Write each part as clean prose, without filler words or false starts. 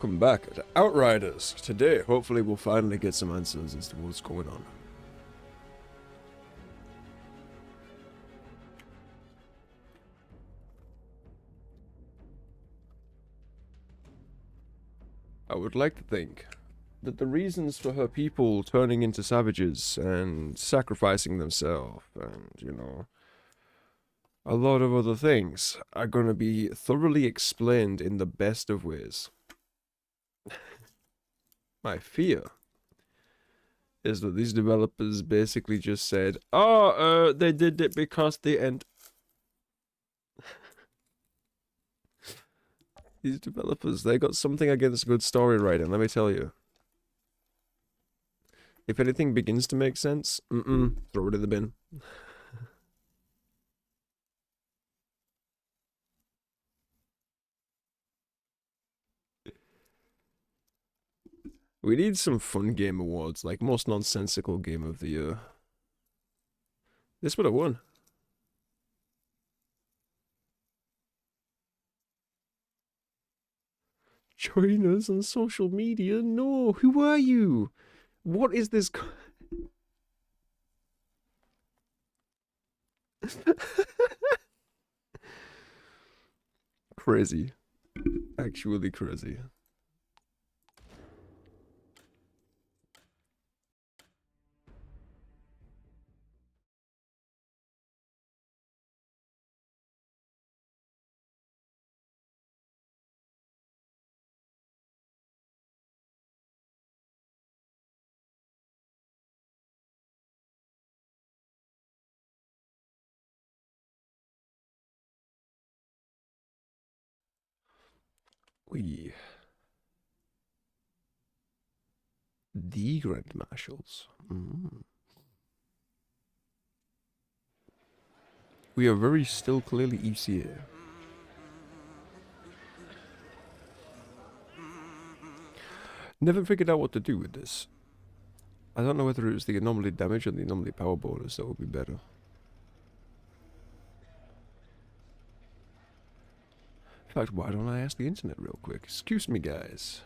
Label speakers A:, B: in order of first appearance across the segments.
A: Welcome back to Outriders. Today, hopefully we'll finally get some answers as to what's going on. I would like to think that the reasons for her people turning into savages and sacrificing themselves and, a lot of other things are going to be thoroughly explained in the best of ways. My fear is that these developers basically just said, they did it because the end. These developers, they got something against good story writing, let me tell you. If anything begins to make sense, throw it in the bin. We need some fun game awards, like most nonsensical game of the year. This would have won. Join us on social media? No, who are you? What is this? Crazy. Actually crazy. We. The Grand Marshals. We are very still clearly ECA. Never figured out what to do with this. I don't know whether it was the anomaly damage or the anomaly power bonus that would be better. In fact, why don't I ask the internet real quick? Excuse me, guys.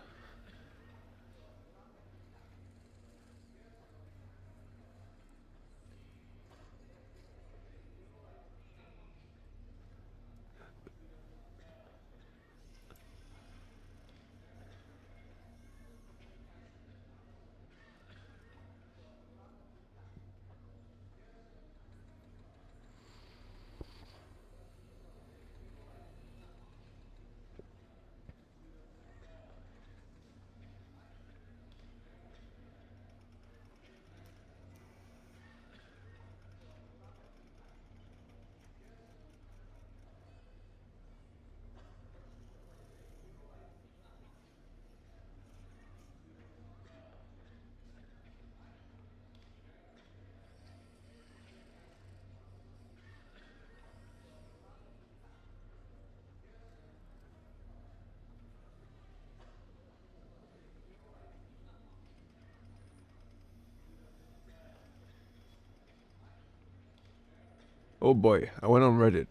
A: Oh boy, I went on Reddit.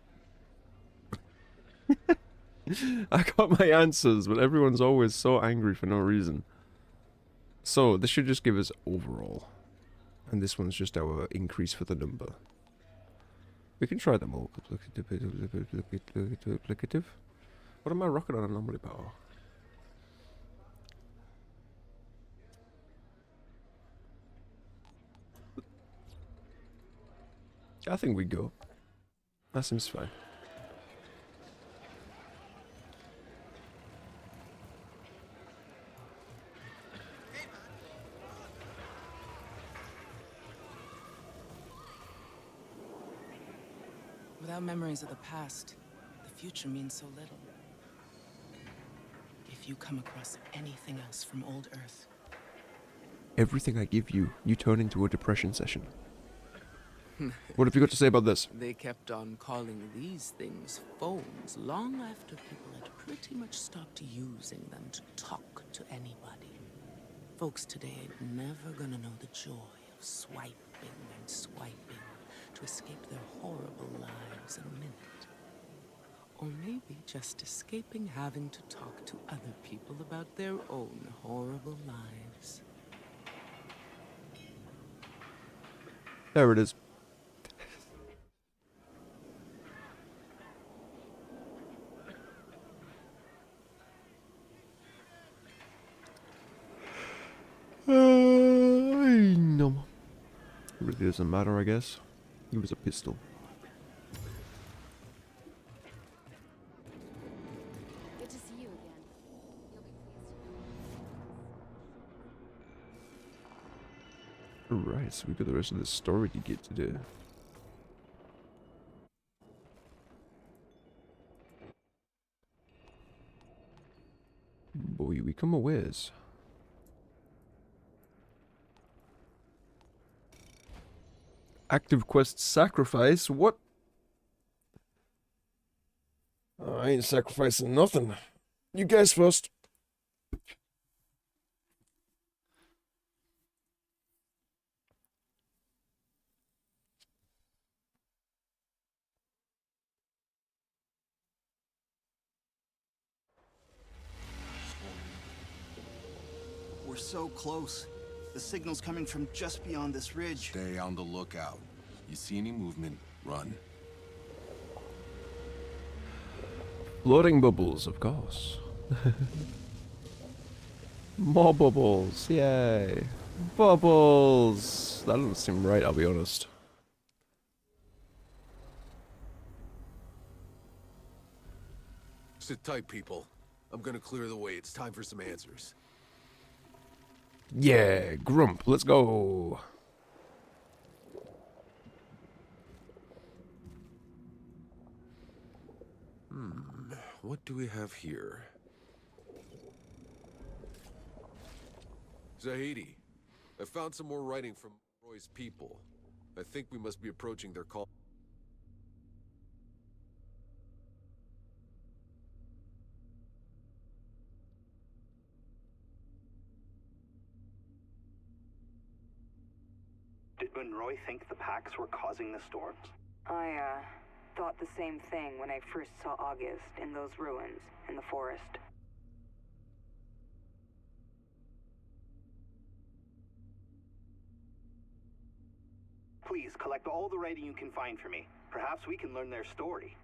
A: I got my answers, but everyone's always so angry for no reason. So, this should just give us overall. And this one's just our increase for the number. We can try them all. Duplicative. What am I rocking on anomaly power? I think we go. That seems fine.
B: Without memories of the past, the future means so little. If you come across anything else from old Earth...
A: Everything I give you, you turn into a depression session. What have you got to say about this?
B: They kept on calling these things phones long after people had pretty much stopped using them to talk to anybody. Folks today ain't never gonna know the joy of swiping and swiping to escape their horrible lives in a minute. Or maybe just escaping having to talk to other people about their own horrible lives.
A: There it is. No. It really doesn't matter, I guess. It was a pistol.
C: Good to see you again. You'll be pleased to know.
A: Right, so we got the rest of the story to get to do. Boy, we come a ways. Active quest sacrifice? What? I ain't sacrificing nothing. You guys first.
D: We're so close. The signal's coming from just beyond this ridge.
E: Stay on the lookout. You see any movement, run.
A: Floating bubbles, of course. More bubbles, yay. Bubbles! That doesn't seem right, I'll be honest.
E: Sit tight, people. I'm gonna clear the way. It's time for some answers.
A: Yeah, Grump, let's go.
E: What do we have here? Zahidi, I found some more writing from Roy's people. I think we must be approaching their call.
F: Did Monroy think the packs were causing the storms?
G: I, thought the same thing when I first saw August in those ruins in the forest.
F: Please, collect all the writing you can find for me. Perhaps we can learn their story.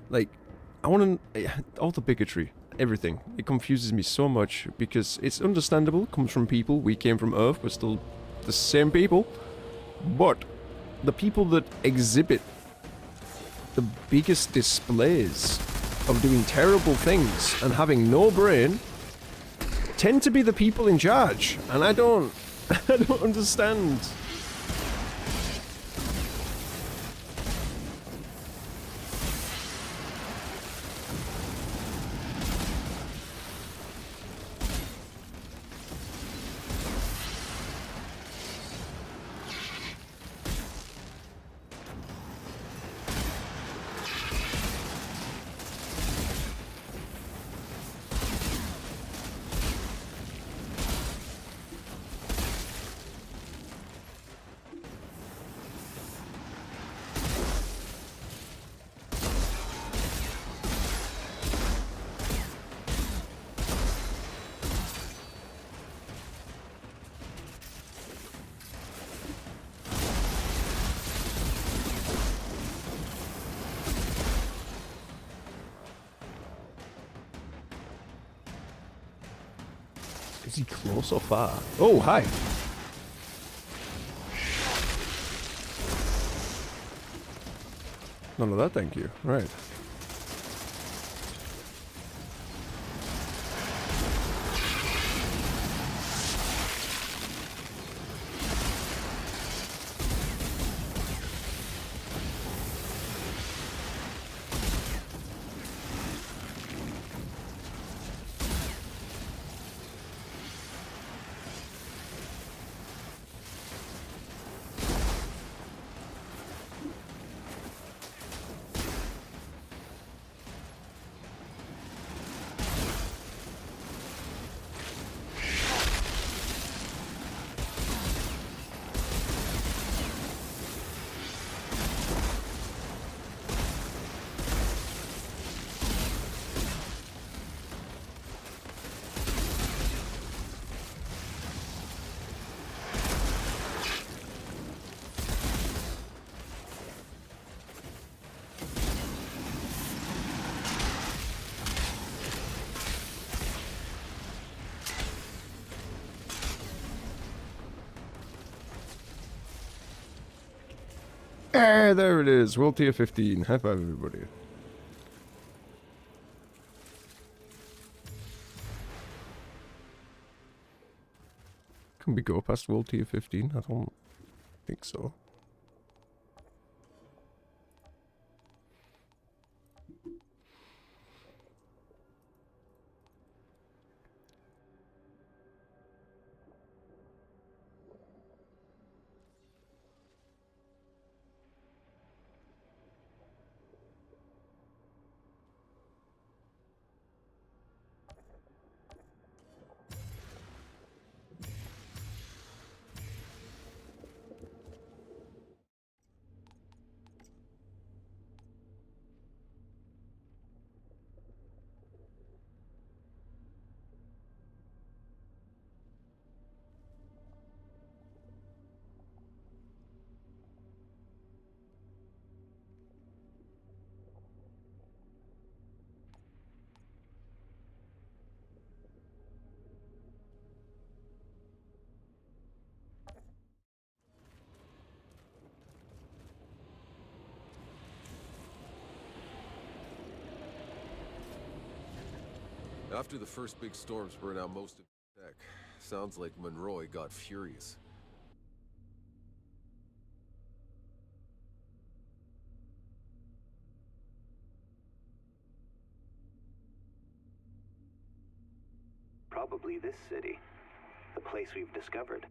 A: Like, I want to... all the bigotry, everything. It confuses me so much because it's understandable. It comes from people. We came from Earth. We're still the same people. But the people that exhibit the biggest displays of doing terrible things and having no brain tend to be the people in charge. And I don't... I don't understand. Is he close or far? Oh, hi. None of that, thank you. Right. Ah, there it is. World tier 15. High five, everybody. Can we go past world tier 15? I don't think so.
E: After the first big storms burned out most of the tech, sounds like Monroy got furious.
F: Probably this city. The place we've discovered.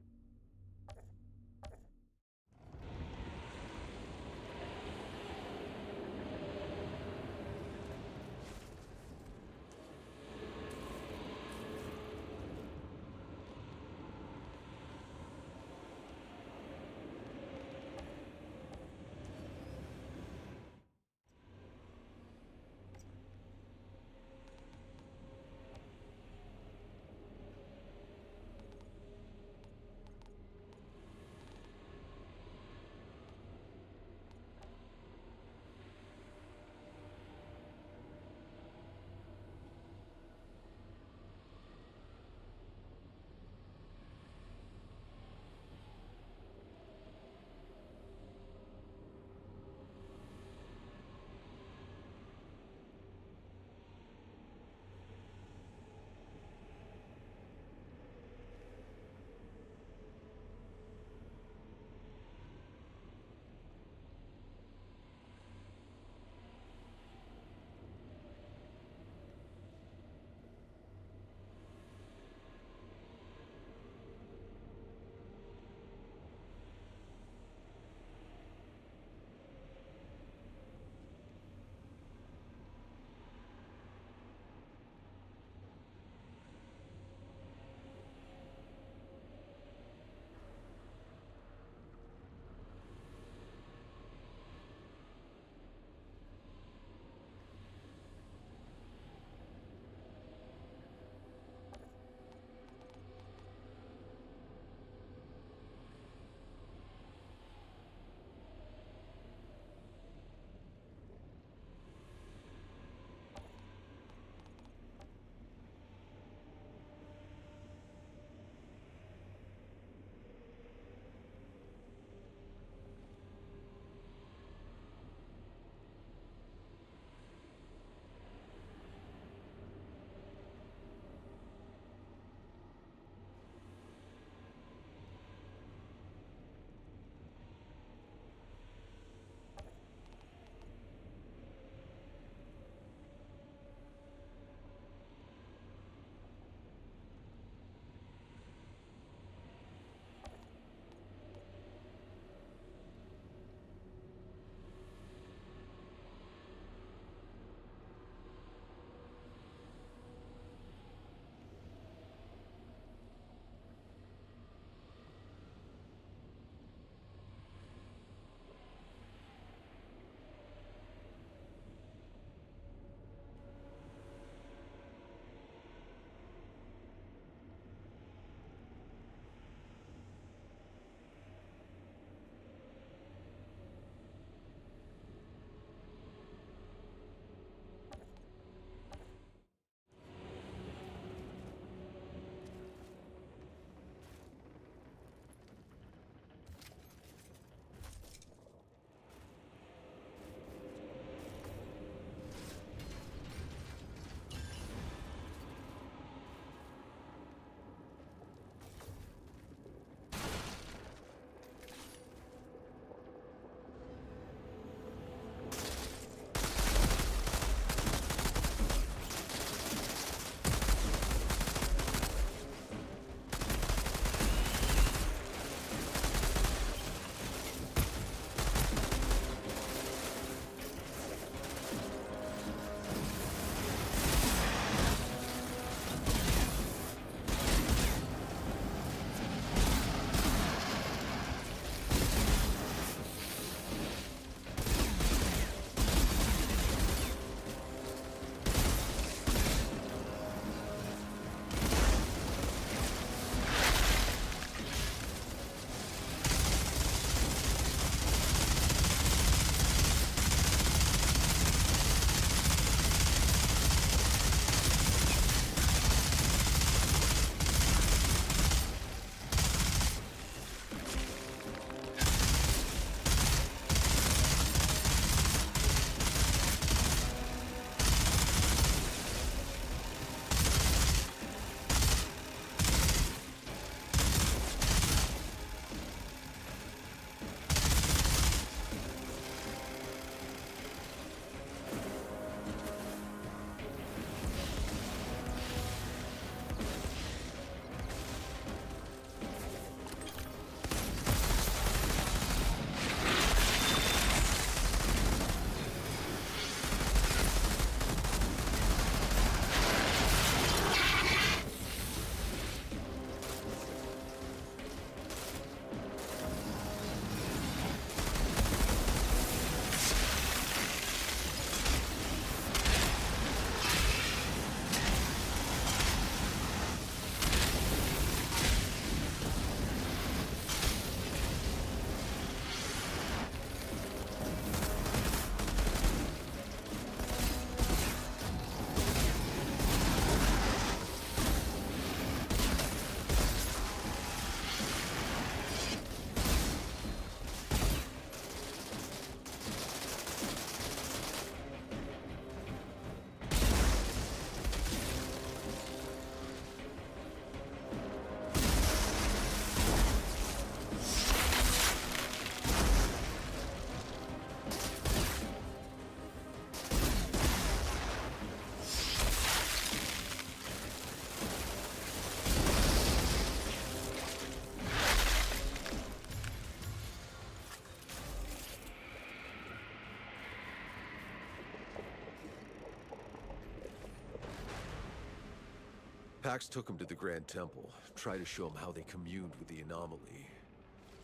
E: Pax took him to the Grand Temple, tried to show him how they communed with the anomaly.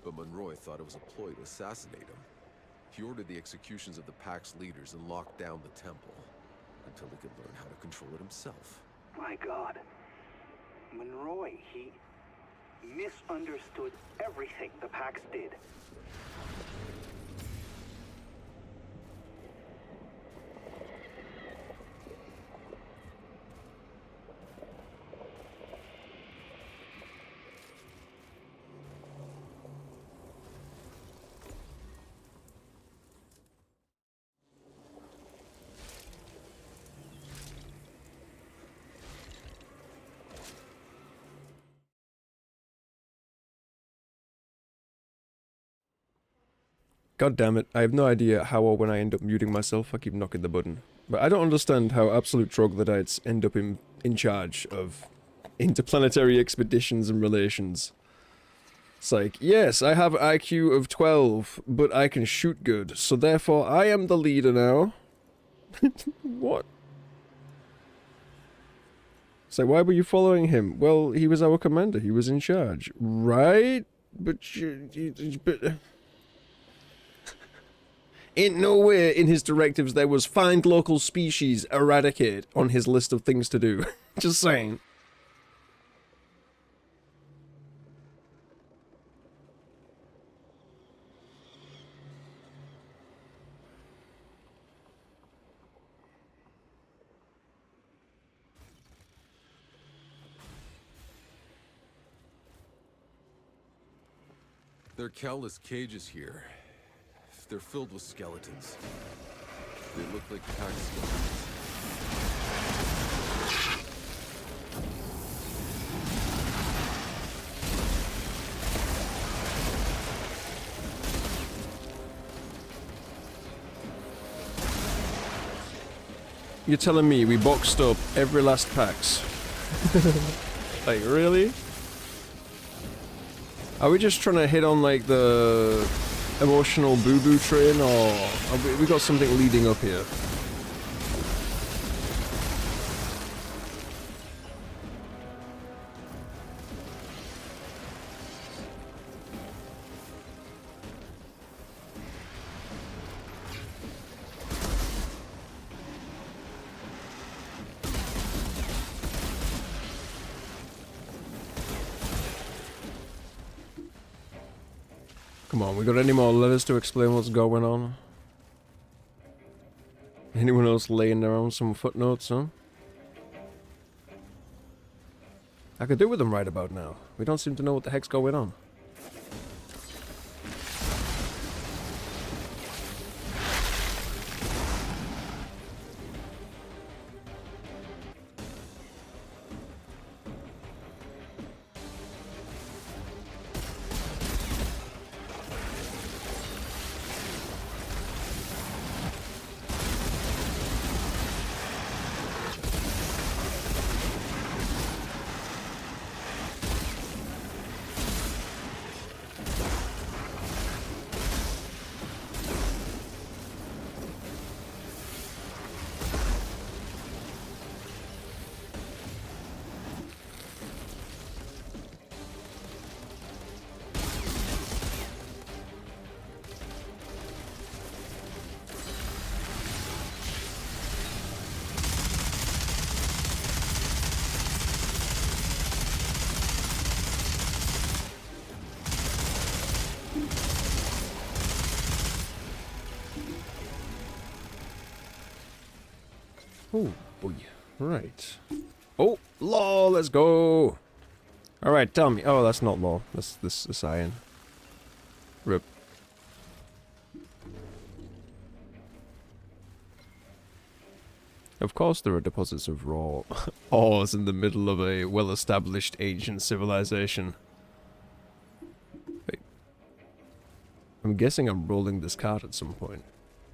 E: But Monroy thought it was a ploy to assassinate him. He ordered the executions of the Pax leaders and locked down the temple, until he could learn how to control it himself.
F: My God. Monroy, he misunderstood everything the Pax did.
A: God damn it, I have no idea how or when I end up muting myself, I keep knocking the button. But I don't understand how absolute troglodytes end up in charge of interplanetary expeditions and relations. It's like, yes, I have IQ of 12, but I can shoot good, so therefore I am the leader now. What? So why were you following him? Well, he was our commander, he was in charge. Right? But but... Ain't nowhere in his directives there was find local species, eradicate on his list of things to do. Just saying.
E: There are countless cages here. They're filled with skeletons. They look like Pax skeletons.
A: You're telling me we boxed up every last Pax? Like, really? Are we just trying to hit on, like, the emotional boo-boo train, or have we got something leading up here? Come on, we got any more letters to explain what's going on? Anyone else laying down some footnotes, huh? I could do with them right about now. We don't seem to know what the heck's going on. Oh boy. Right. Oh, law, let's go. Alright, tell me. Oh, that's not law. This is iron. Rip. Of course there are deposits of raw ores in the middle of a well-established ancient civilization. Wait. I'm guessing I'm rolling this card at some point.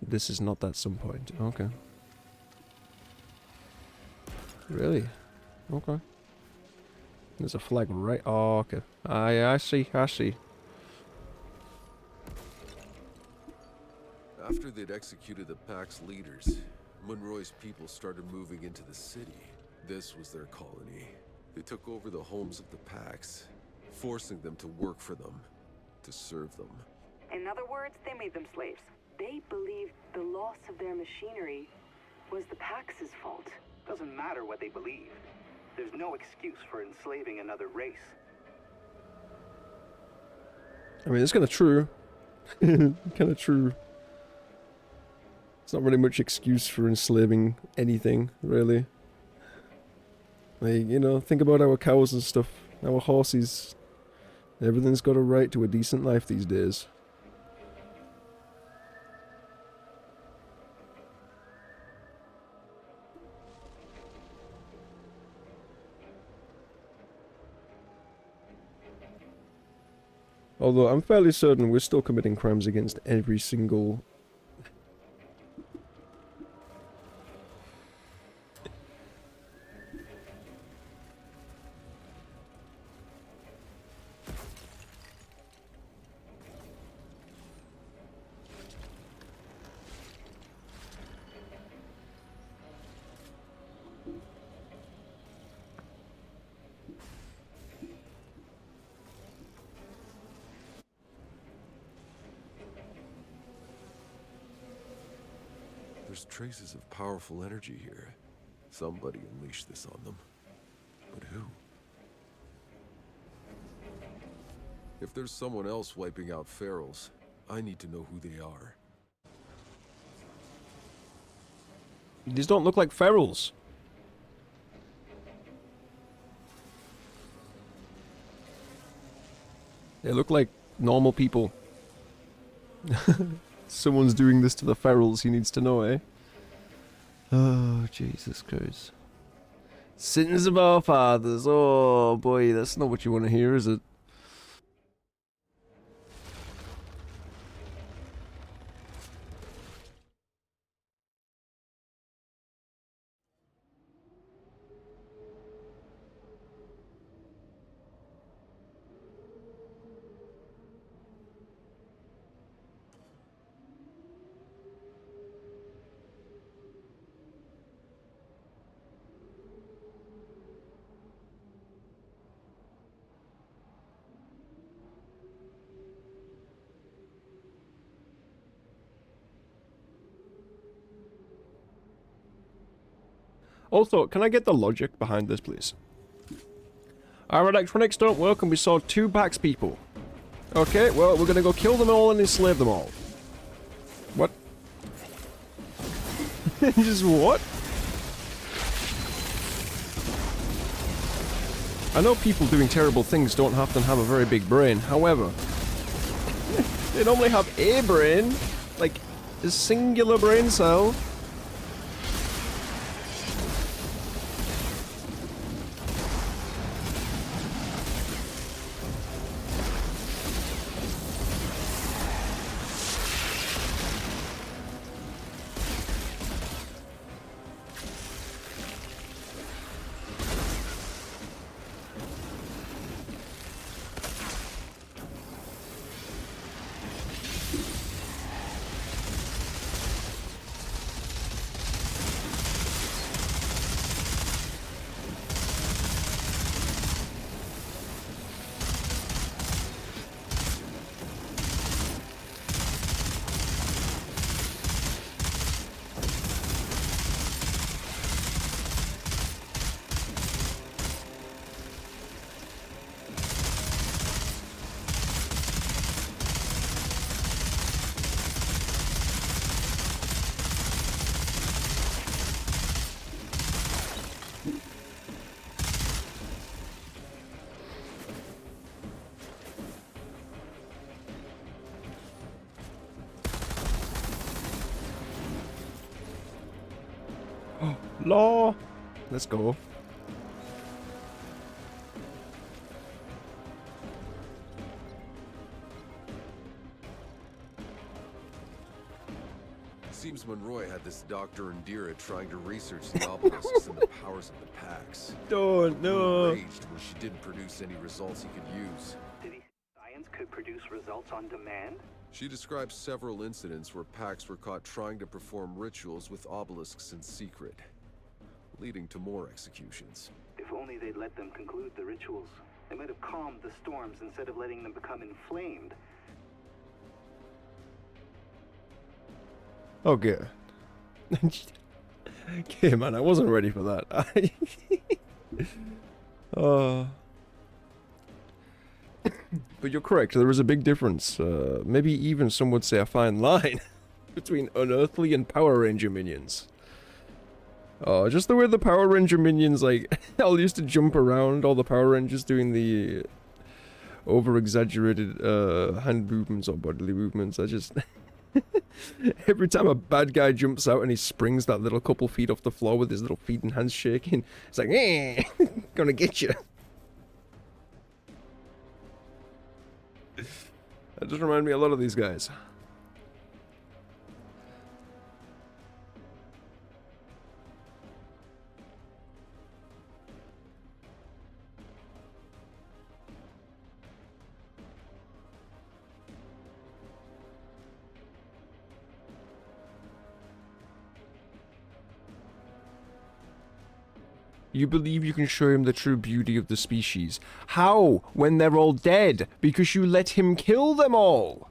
A: This is not that some point. Okay. Really? Okay. There's a flag right... Oh, okay. I see, I see.
E: After they'd executed the Pax leaders, Monroy's people started moving into the city. This was their colony. They took over the homes of the Pax, forcing them to work for them, to serve them.
G: In other words, they made them slaves. They believed the loss of their machinery was the Pax's fault.
F: Doesn't matter what they believe. There's no excuse for enslaving another race.
A: I mean, it's kind of true. Kind of true. It's not really much excuse for enslaving anything, really. Like, you know, think about our cows and stuff, our horses. Everything's got a right to a decent life these days. Although I'm fairly certain we're still committing crimes against every single...
E: There's traces of powerful energy here. Somebody unleashed this on them. But who? If there's someone else wiping out ferals, I need to know who they are.
A: These don't look like ferals. They look like normal people. Someone's doing this to the ferals, he needs to know, eh? Oh, Jesus Christ. Sins of our fathers. Oh, boy, that's not what you want to hear, is it? Also, can I get the logic behind this, please? Our electronics don't work and we saw 2 Pax people. Okay, well, we're gonna go kill them all and enslave them all. What? Just what? I know people doing terrible things don't have to have a very big brain, however... they normally have a brain, like a singular brain cell. Law. Let's go.
E: Seems Monroy had this Dr. Indira trying to research the obelisks and the powers of the Pax.
A: Don't know.
E: Enraged when she didn't produce any results he could use.
F: Did he say science could produce results on demand?
E: She describes several incidents where Pax were caught trying to perform rituals with obelisks in secret, leading to more executions.
F: They If only they'd let them conclude the rituals. They might have calmed the storms instead of letting them become inflamed.
A: Okay. Okay, man, I wasn't ready for that. But you're correct, there is a big difference. Maybe even some would say a fine line between unearthly and Power Ranger minions. Just the way the Power Ranger minions, like, all used to jump around, all the Power Rangers doing the over-exaggerated hand movements or bodily movements. I just... Every time a bad guy jumps out and he springs that little couple feet off the floor with his little feet and hands shaking, it's like, eh, gonna get you. That does remind me a lot of these guys. You believe you can show him the true beauty of the species. How? When they're all dead? Because you let him kill them all!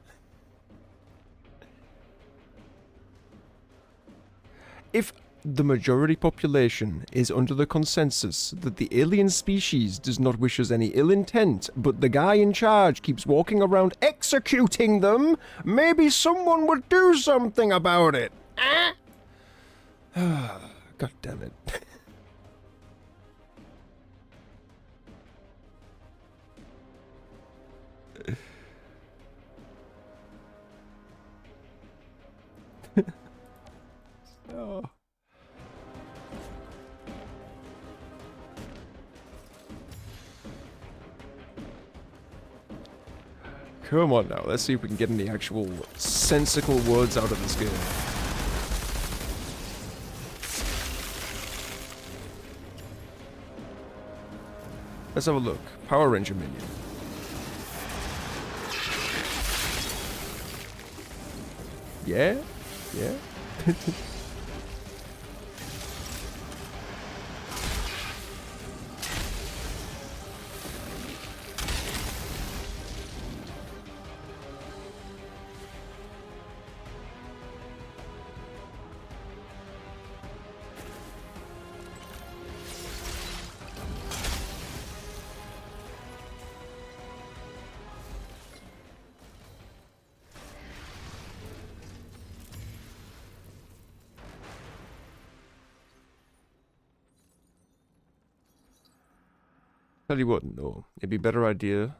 A: If the majority population is under the consensus that the alien species does not wish us any ill intent, but the guy in charge keeps walking around executing them, maybe someone would do something about it! Ah? God damn it. Oh. Come on now, let's see if we can get any actual sensical words out of this game. Let's have a look. Power Ranger minion. Yeah? Yeah? Tell you what, no. It'd be a better idea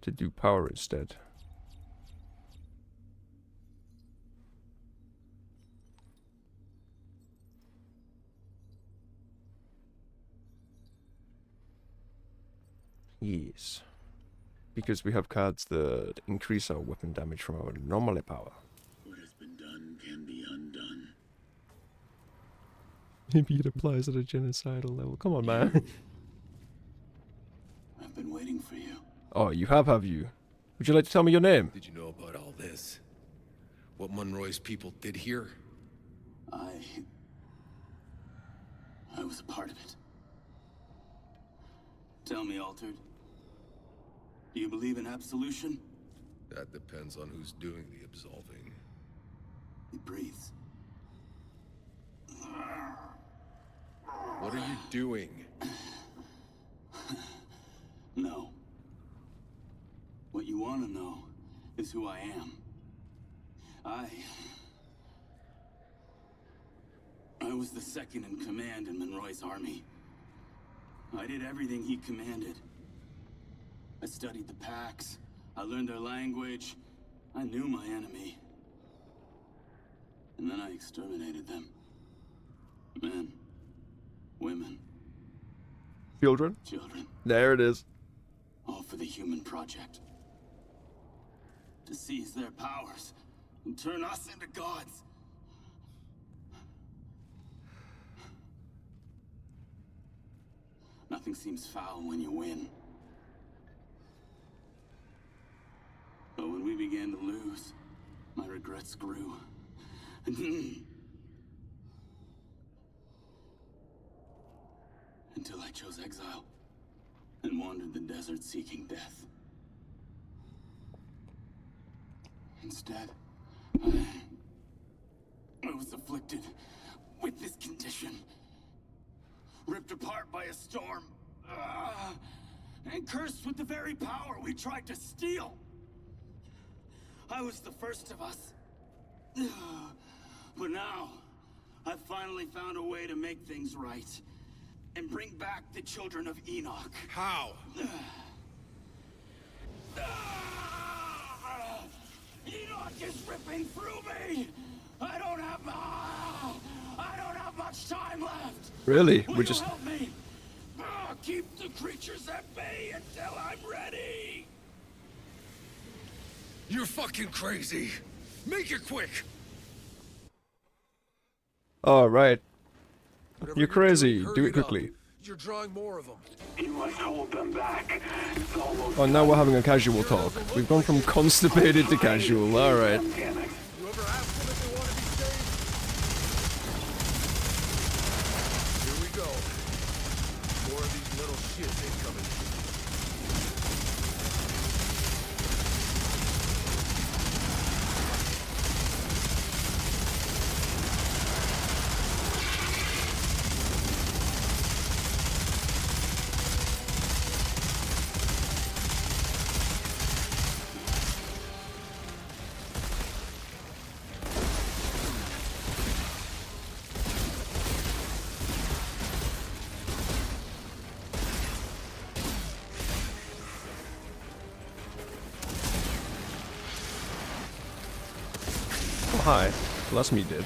A: to do power instead. Yes. Because we have cards that increase our weapon damage from our normal power.
H: What has been done can be undone.
A: Maybe it applies at a genocidal level. Come on, man.
H: I've been waiting for you.
A: Oh, you have you? Would you like to tell me your name?
E: Did you know about all this? What Monroy's people did here?
H: I was a part of it. Tell me, Altered. Do you believe in absolution?
E: That depends on who's doing the absolving.
H: He breathes.
E: What are you doing?
H: No. What you want to know is who I am. I was the second in command in Monroy's army. I did everything he commanded. I studied the packs. I learned their language. I knew my enemy. And then I exterminated them. Men. Women.
A: Children?
H: Children.
A: There it is.
H: All for the human project. To seize their powers and turn us into gods. Nothing seems foul when you win. But when we began to lose, my regrets grew. Until I chose exile and wandered the desert seeking death. Instead, I was afflicted with this condition. Ripped apart by a storm. And cursed with the very power we tried to steal. I was the first of us. But now, I've finally found a way to make things right. And bring back the children of Enoch.
E: How?
H: Enoch is ripping through me! I don't have much time left!
A: Really?
H: Will
A: We
H: you
A: just...
H: help me? Keep the creatures at bay until I'm ready!
E: You're fucking crazy. Make it quick.
A: Alright.
E: Whatever
A: You're crazy.
E: doing,
A: Do
E: hurry
A: it quickly.
E: up. You're drawing more of them.
F: You must hold them back. It's almost
A: Oh, now we're having a casual talk. We've gone from constipated to casual. Alright.
F: damn it.
E: You ever ask them if they want to be saved? Here we go. More of these little shits incoming.
A: Oh, hi. Well, that's me dead.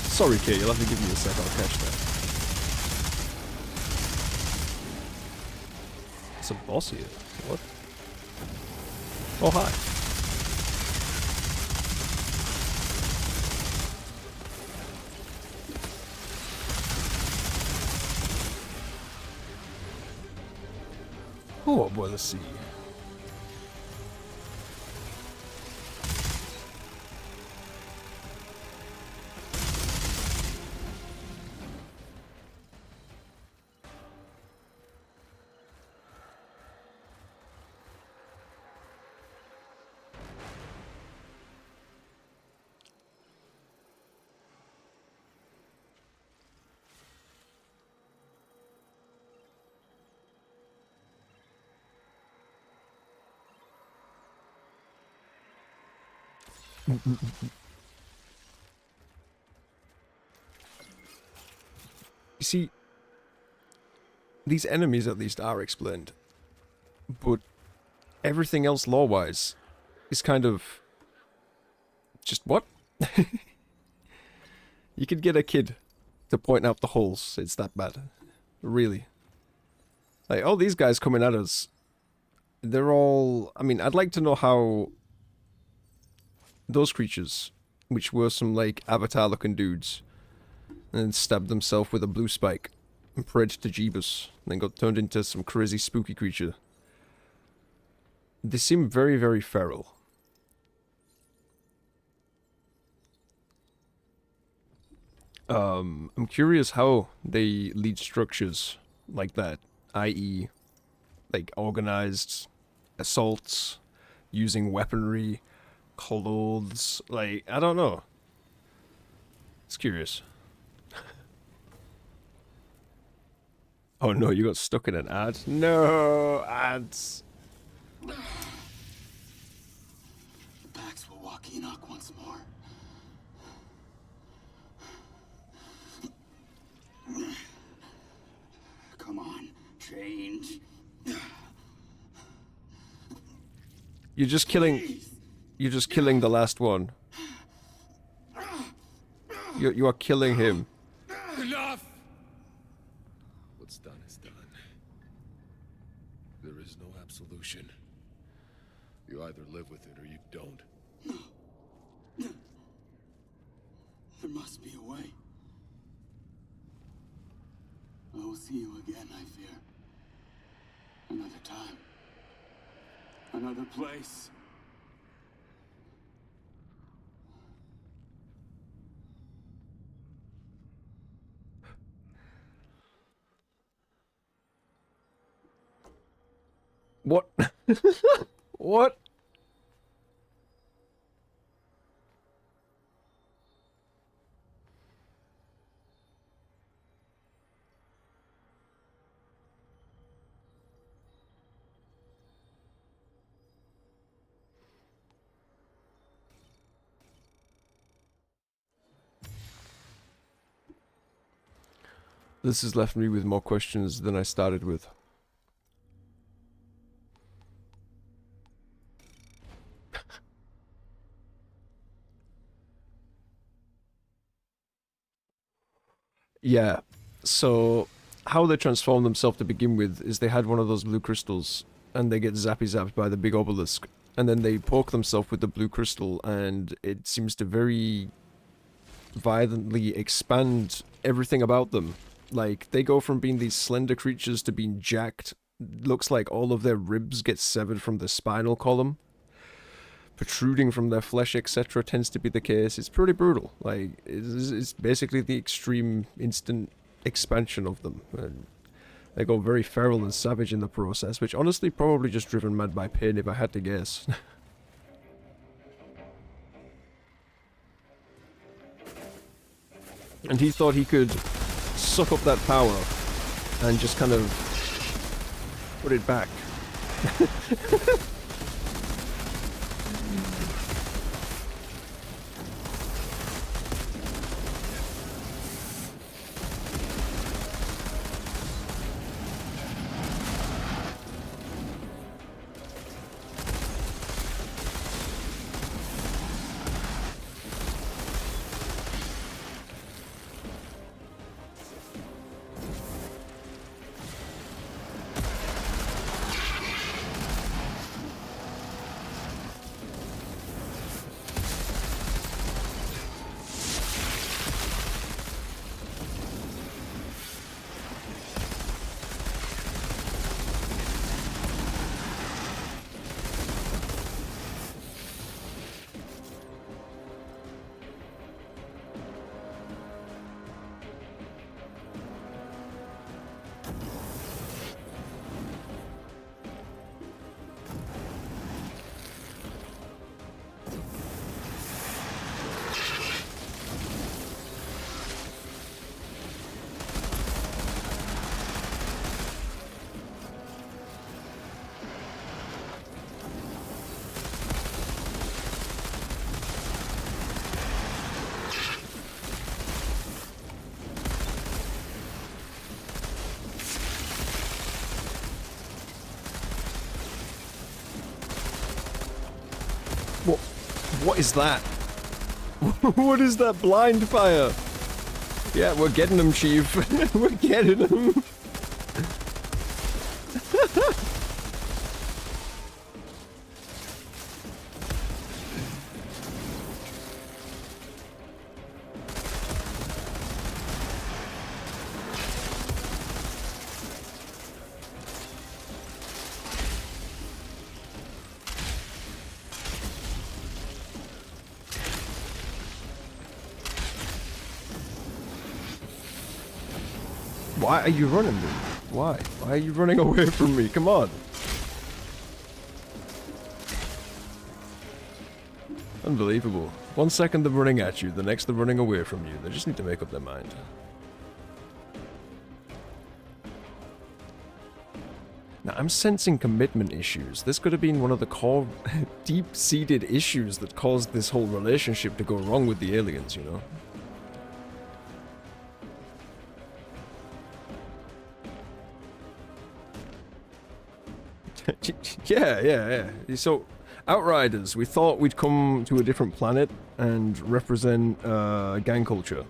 A: Sorry, Kate, you'll have to give me a sec, I'll catch that. It's a boss here. What? Oh, hi. Oh, boy, let's see. You see, these enemies at least are explained, but everything else lore-wise is kind of just what? You could get a kid to point out the holes. It's that bad, really. Like, all these guys coming at us, they're all... I mean, I'd like to know how those creatures, which were some, like, avatar-looking dudes, and then stabbed themselves with a blue spike and prayed to Jeebus, and then got turned into some crazy spooky creature. They seem very, very feral. I'm curious how they lead structures like that, i.e., like organized assaults, using weaponry, clothes, like, I don't know. It's curious. Oh no, you got stuck in an ad? No, ads.
H: The Pax will walk Enoch once more. Come on, change.
A: You're just killing... You're just killing the last one. You are killing him.
E: Enough! What's done is done. There is no absolution. You either live with it or you don't.
H: There must be a way. will see you again, I fear. Another time. Another place.
A: What? What? This has left me with more questions than I started with. Yeah, so how they transform themselves to begin with is they had one of those blue crystals and they get zappy zapped by the big obelisk and then they poke themselves with the blue crystal and it seems to very violently expand everything about them. Like, they go from being these slender creatures to being jacked. Looks like all of their ribs get severed from the spinal column. Protruding from their flesh, etc. tends to be the case. It's pretty brutal. Like, it's basically the extreme instant expansion of them. And they go very feral and savage in the process, which honestly probably just driven mad by pain if I had to guess. And he thought he could suck up that power and just kind of put it back. What is that? What is that blind fire? Yeah, we're getting them, Chief. We're getting them. Why are you running, dude? Why? Why are you running away from me? Come on. Unbelievable. 1 second they're running at you, the next they're running away from you. They just need to make up their mind. Now, I'm sensing commitment issues. This could have been one of the core, deep-seated issues that caused this whole relationship to go wrong with the aliens, you know? Yeah. So, Outriders, we thought we'd come to a different planet and represent gang culture.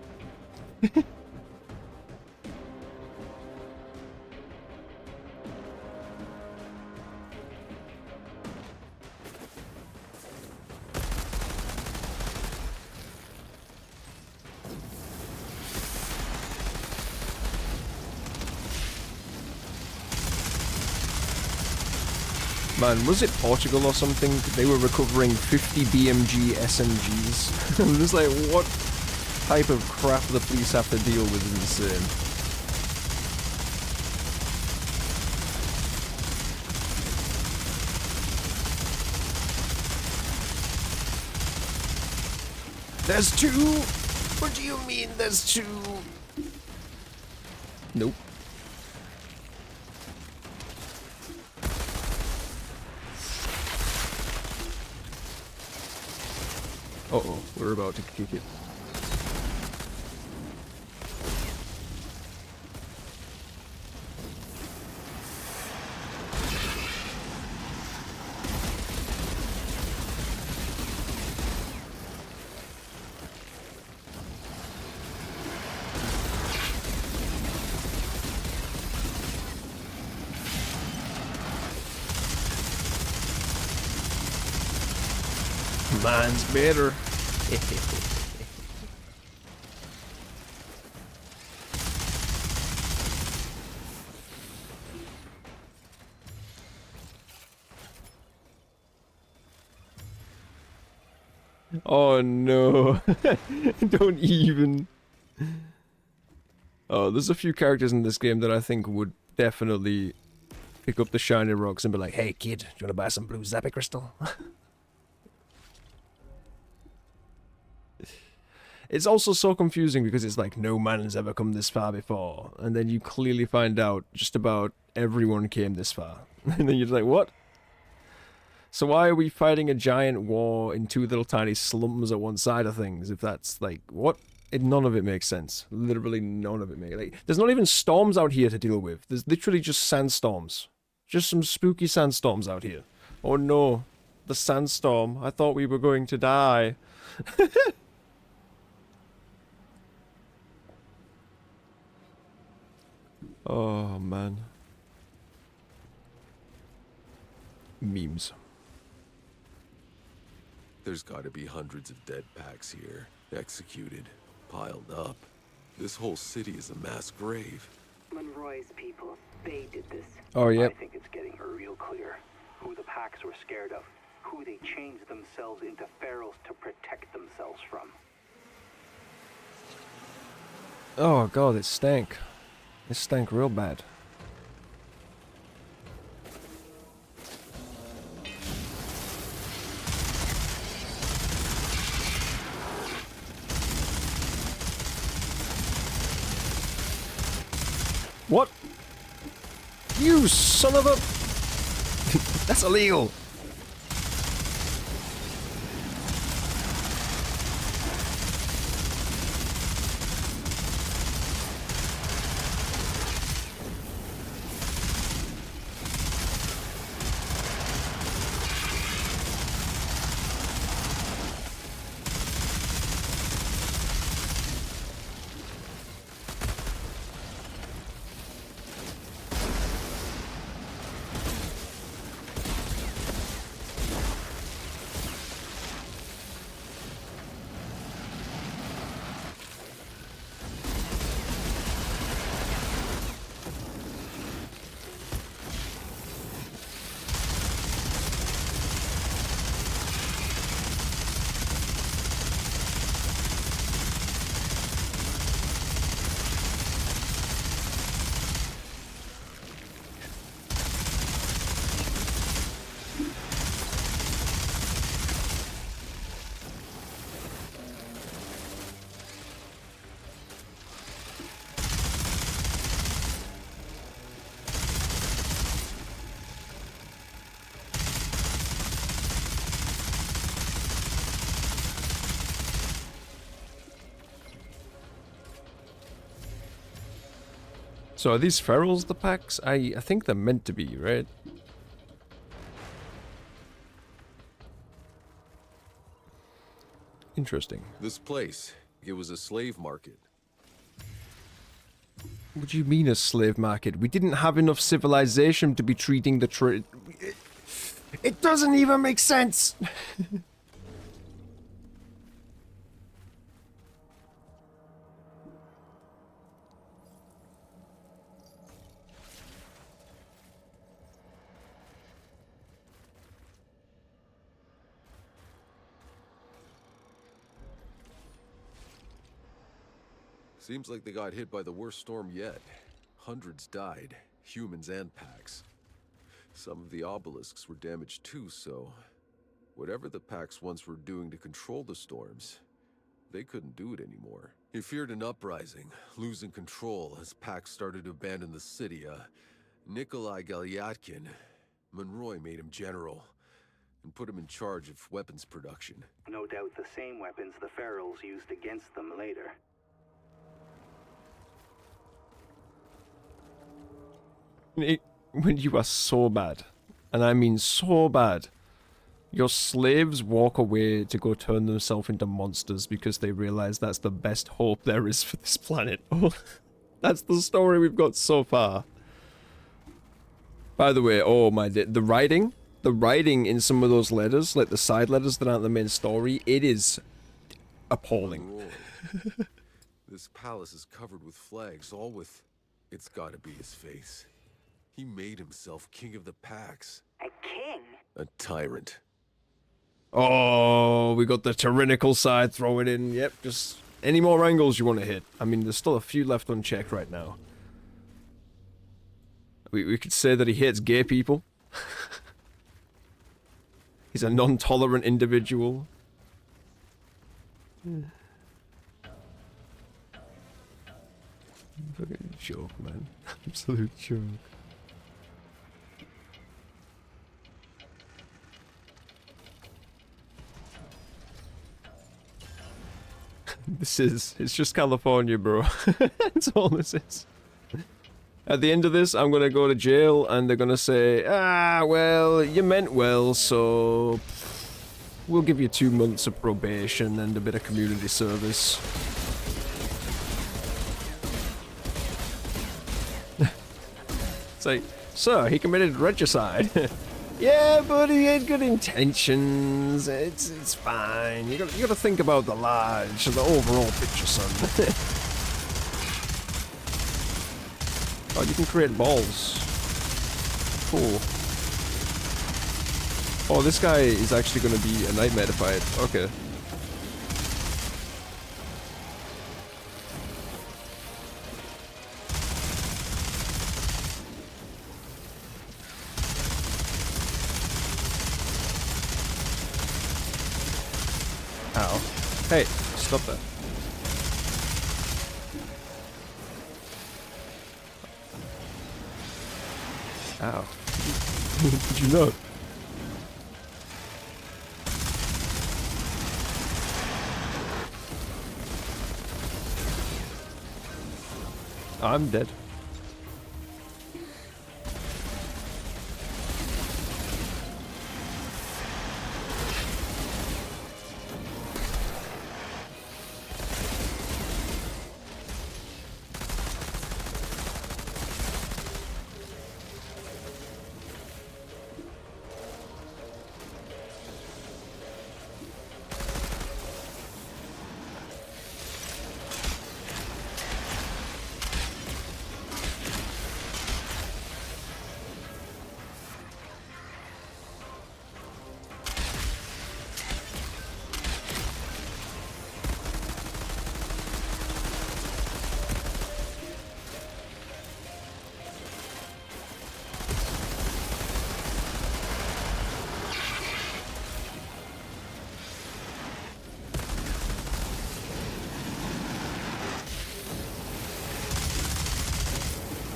A: Man, was it Portugal or something? They were recovering 50 BMG SMGs. I'm just like, what type of crap the police have to deal with is insane. There's two? What do you mean there's two? Nope. Uh-oh, we're about to kick it. Mine's better. Oh no. Don't even. Oh, there's a few characters in this game that I think would definitely pick up the shiny rocks and be like, hey kid, do you want to buy some blue Zappy Crystal? It's also so confusing because it's like, no man has ever come this far before. And then you clearly find out just about everyone came this far. And then you're like, what? So why are we fighting a giant war in two little tiny slums at one side of things? If that's like, what? None of it makes sense. Literally none of it makes like, there's not even storms out here to deal with. There's literally just sandstorms. Just some spooky sandstorms out here. Oh no. The sandstorm. I thought we were going to die. Oh, man. Memes.
E: There's gotta be hundreds of dead packs here, executed, piled up. This whole city is a mass grave.
G: Monroy's people, they did this.
A: Oh,
F: I
A: yep.
F: think it's getting real clear who the packs were scared of, who they changed themselves into ferals to protect themselves from.
A: Oh, God, it stank. It stank real bad. What? You son of a... That's illegal. So are these ferals the packs? I think they're meant to be, right? Interesting.
E: This place, it was a slave market.
A: What do you mean a slave market? We didn't have enough civilization to be treating the trade. It doesn't even make sense!
E: Seems like they got hit by the worst storm yet. Hundreds died, humans and packs. Some of the obelisks were damaged too, so whatever the packs once were doing to control the storms, they couldn't do it anymore. He feared an uprising, losing control as packs started to abandon the city. Nikolai Galyatkin, Monroy made him general and put him in charge of weapons production.
F: No doubt the same weapons the Ferals used against them later.
A: When you are so bad, and I mean so bad, your slaves walk away to go turn themselves into monsters because they realize that's the best hope there is for this planet. That's the story we've got so far. By the way, oh my, the writing in some of those letters, like the side letters that aren't the main story, it is appalling.
E: Monroy. This palace is covered with flags, all with, it's gotta be his face. He made himself king of the packs.
G: A king?
E: A tyrant.
A: Oh, we got the tyrannical side, throw it in. Yep, just any more angles you want to hit. I mean, there's still a few left unchecked right now. We could say that he hates gay people. He's a non-tolerant individual. Fucking joke, man. Absolute joke. It's just California, bro. That's all this is. At the end of this, I'm gonna go to jail, and they're gonna say, ah, well, you meant well, so we'll give you 2 months of probation and a bit of community service. It's like, sir, he committed regicide. Yeah, but he had good intentions. It's fine. You gotta think about the the overall picture, son. Oh, you can create balls. Cool. Oh, this guy is actually gonna be a nightmare to fight. Okay. Ow. Hey, stop that. Ow. Did you know? I'm dead.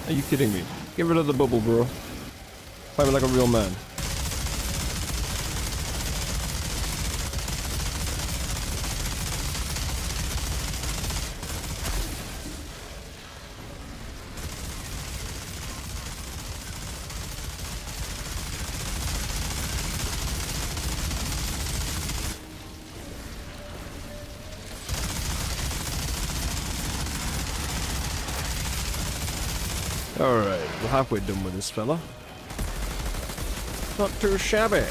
A: Are you kidding me? Get rid of the bubble, bro. Fight me like a real man. Alright, we're halfway done with this fella. Not too shabby.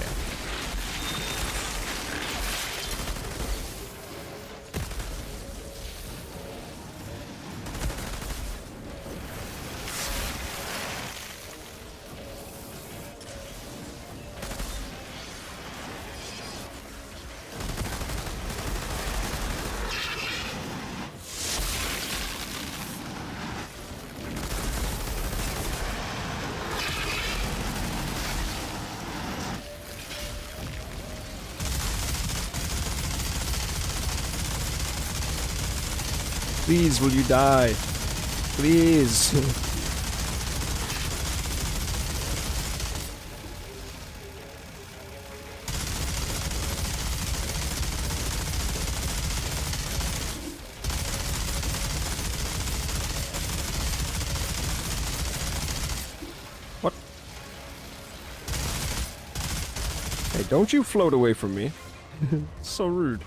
A: Please, will you die? Please. What? Hey, don't you float away from me. So rude.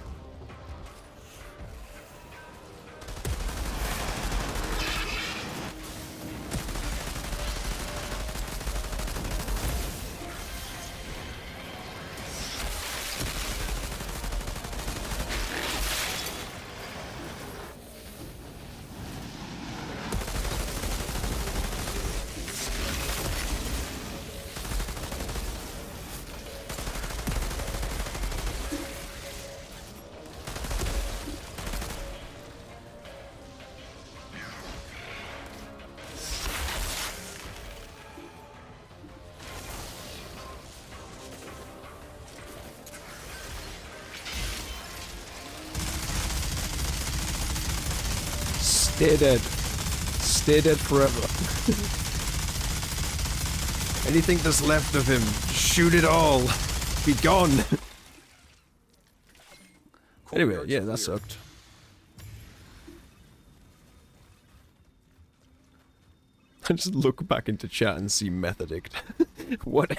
A: Stay dead. Stay dead forever. Anything that's left of him, shoot it all. Be gone. Anyway, yeah, that sucked. I just look back into chat and see Methodict. What?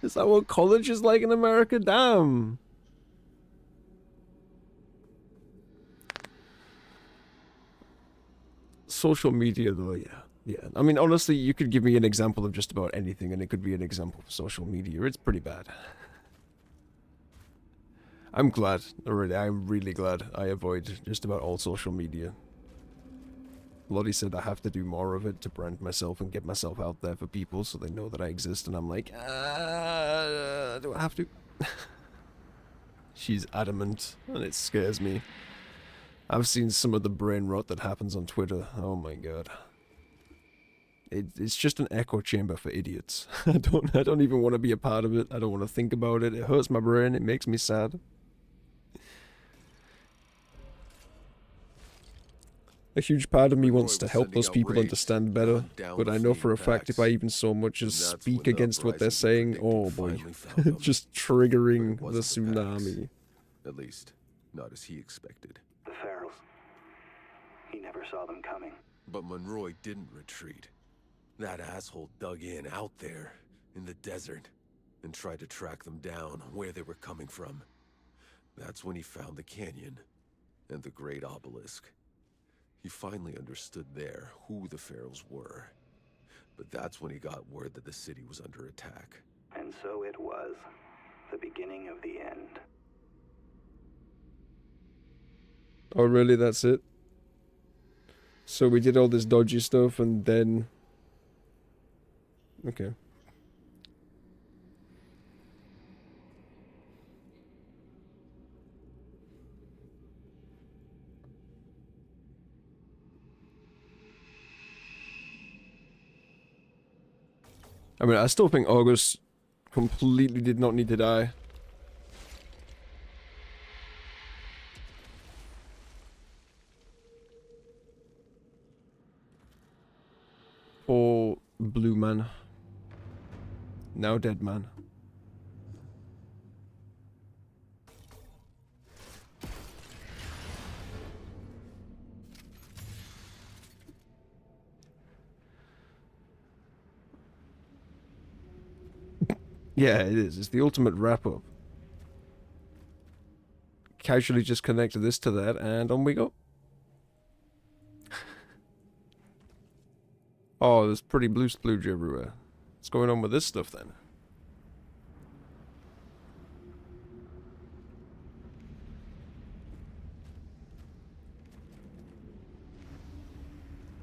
A: Is that what college is like in America? Damn. Social media, though, yeah. Yeah. I mean, honestly, you could give me an example of just about anything, and it could be an example of social media. It's pretty bad. I'm glad, already. I'm really glad I avoid just about all social media. Lottie said I have to do more of it to brand myself and get myself out there for people so they know that I exist, and I'm like, do I have to? She's adamant, and it scares me. I've seen some of the brain rot that happens on Twitter. Oh my god. It's just an echo chamber for idiots. I don't even want to be a part of it. I don't want to think about it. It hurts my brain. It makes me sad. A huge part of me wants to help those people understand better, but I know for a fact if I even so much as speak against what they're saying, oh boy, just triggering the tsunami.
E: At least, not as he expected.
F: The Ferals. He never saw them coming.
E: But Monroy didn't retreat. That asshole dug in out there, in the desert, and tried to track them down where they were coming from. That's when he found the canyon and the great obelisk. He finally understood there who the Ferals were. But that's when he got word that the city was under attack.
F: And so it was. The beginning of the end.
A: Oh really, that's it? So we did all this dodgy stuff and then... Okay. I mean, I still think August completely did not need to die. Poor blue man. Now dead man. Yeah, it is. It's the ultimate wrap-up. Casually just connect this to that, and on we go. Oh, there's pretty blue splooge everywhere. What's going on with this stuff, then?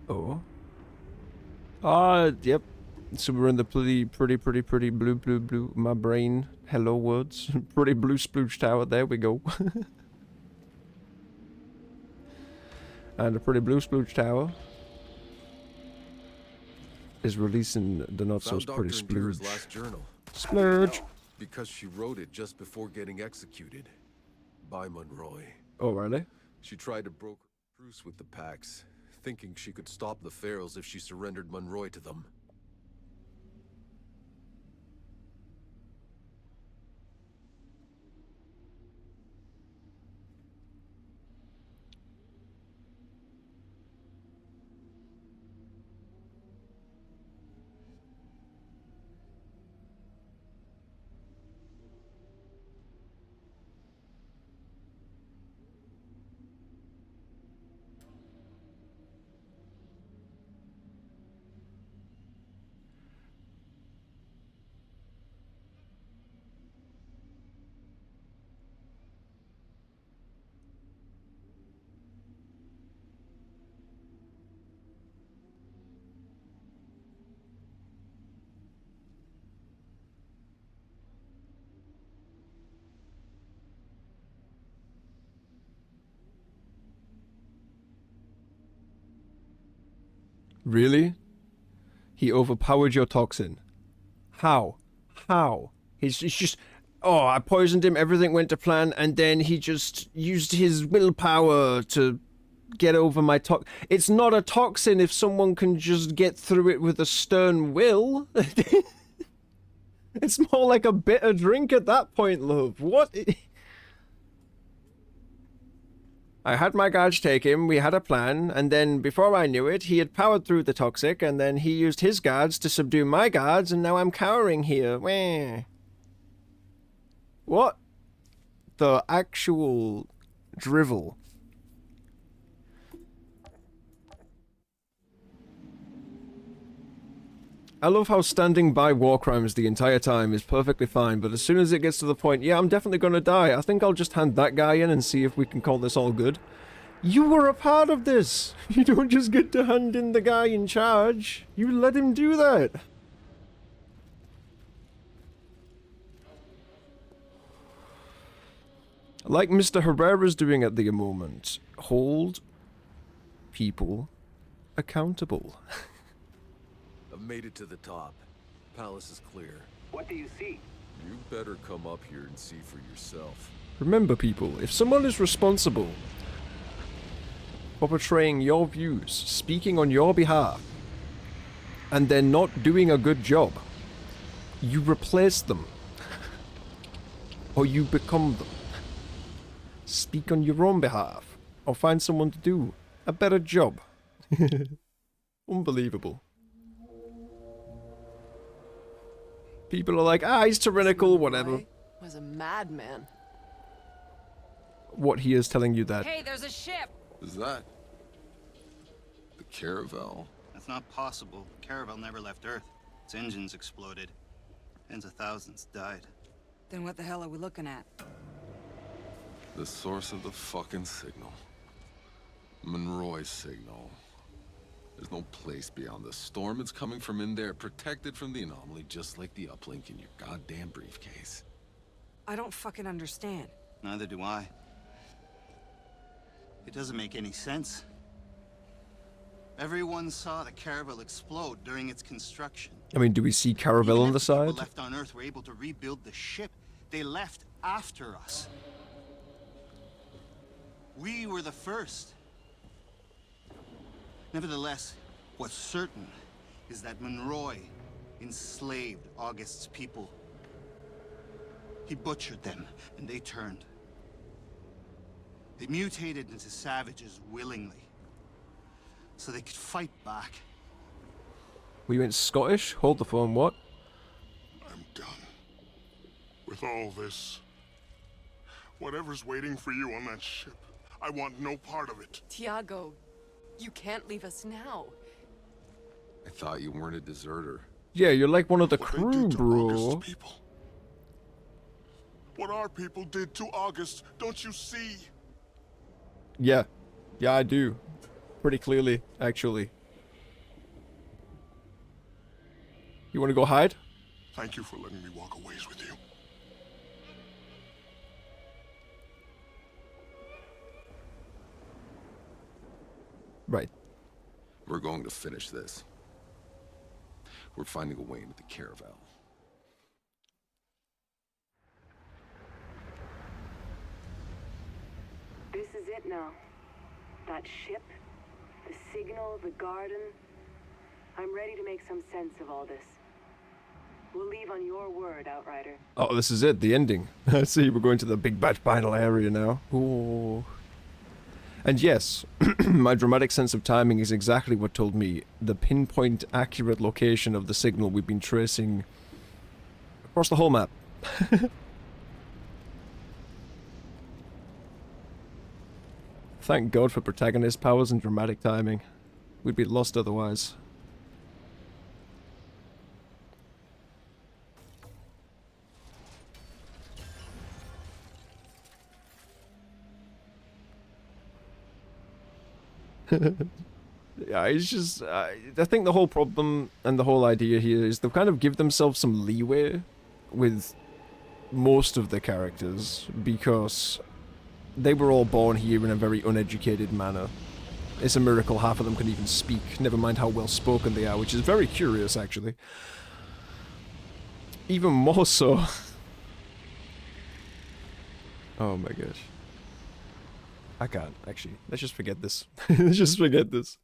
A: Oh. Ah, yep. So we're in the pretty blue. My brain hello words. Pretty blue splooge tower, there we go. And a pretty blue splooge tower is releasing the not so
E: Found
A: pretty
E: Dr. Indira's
A: splooge.
E: last journal.
A: Splurge!
E: Because she wrote it just before getting executed. By Monroy.
A: Oh, really?
E: She tried to broker a truce with the Pax, thinking she could stop the Ferals if she surrendered Monroy to them.
A: Really? He overpowered your toxin. How? How? He's just... Oh, I poisoned him, everything went to plan, and then he just used his willpower to get over my tox... It's not a toxin if someone can just get through it with a stern will. It's more like a bitter drink at that point, love. What? I had my guards take him, we had a plan, and then before I knew it, he had powered through the toxic, and then he used his guards to subdue my guards, and now I'm cowering here. Wah. What the actual drivel? I love how standing by war crimes the entire time is perfectly fine, but as soon as it gets to the point, yeah, I'm definitely gonna die, I think I'll just hand that guy in and see if we can call this all good. You were a part of this! You don't just get to hand in the guy in charge. You let him do that! Like Mr. Herrera's doing at the moment. Hold people accountable.
E: I've made it to the top. Palace is clear.
F: What do you see?
E: You better come up here and see for yourself.
A: Remember, people, if someone is responsible for portraying your views, speaking on your behalf, and they're not doing a good job, you replace them. Or you become them. Speak on your own behalf, or find someone to do a better job. Unbelievable. People are like, ah, he's tyrannical, whatever.
I: Was a madman.
A: What he is telling you that.
I: Hey, there's a ship!
E: Is that the Caravel?
D: That's not possible. Caravel never left Earth. Its engines exploded. Tens of thousands died.
I: Then what the hell are we looking at?
E: The source of the fucking signal. Monroy's signal. There's no place beyond the storm. It's coming from in there, protected from the anomaly, just like the uplink in your goddamn briefcase.
I: I don't fucking understand.
D: Neither do I. It doesn't make any sense. Everyone saw the Caravel explode during its construction.
A: I mean, do we see Caravel on the side?
D: People left on Earth were able to rebuild the ship. They left after us. We were the first. Nevertheless, what's certain is that Monroy enslaved August's people. He butchered them, and they turned. They mutated into savages willingly, so they could fight back.
A: We went Scottish? Hold the phone, what?
J: I'm done with all this. Whatever's waiting for you on that ship, I want no part of it.
I: Tiago, you can't leave us now.
E: I thought you weren't a deserter.
A: Yeah, you're like one of the
J: What they
A: crew,
J: did to
A: bro.
J: August's people. What our people did to August, don't you see?
A: Yeah. Yeah, I do. Pretty clearly, actually. You wanna go hide?
J: Thank you for letting me walk a ways with you.
A: Right.
E: We're going to finish this. We're finding a way into the caravel.
G: This is it now. That ship, the signal, the garden. I'm ready to make some sense of all this. We'll leave on your word, Outrider.
A: Oh, this is it, the ending. I see, we're going to the big bad final area now. Ooh. And yes, my dramatic sense of timing is exactly what told me the pinpoint accurate location of the signal we've been tracing across the whole map. Thank God for protagonist powers and dramatic timing. We'd be lost otherwise. Yeah, it's just, I think the whole problem and the whole idea here is they've kind of give themselves some leeway with most of the characters because they were all born here in a very uneducated manner. It's a miracle half of them can even speak, never mind how well spoken they are, which is very curious actually. Even more so. Oh my gosh. I can't, actually. Let's just forget this. Let's just forget this.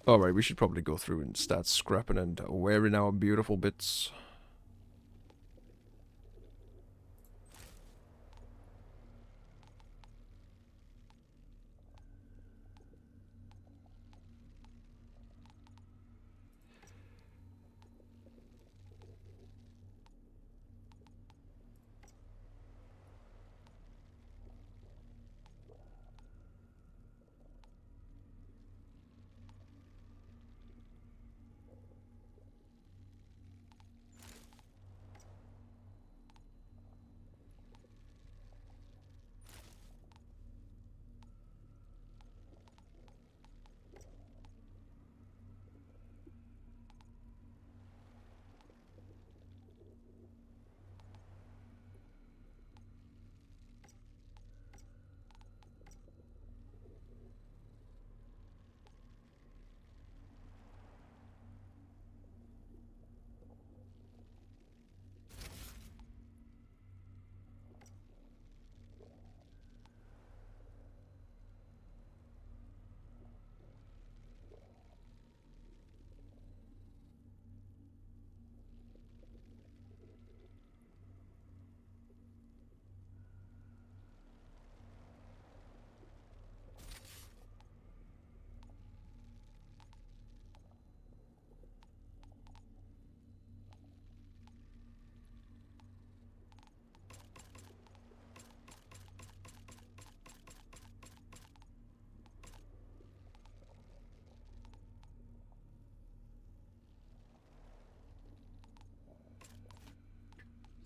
A: Alright, we should probably go through and start scrapping and wearing our beautiful bits.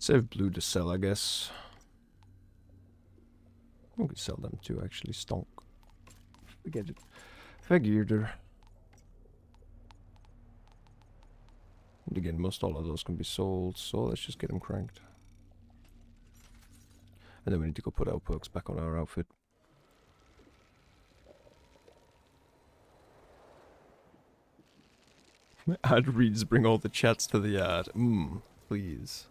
A: Save blue to sell, I guess. We could sell them too, actually. Stonk. Forget it. Figured her. And again, most all of those can be sold, so let's just get them cranked. And then we need to go put our perks back on our outfit. Ad reads bring all the chats to the yard. Please.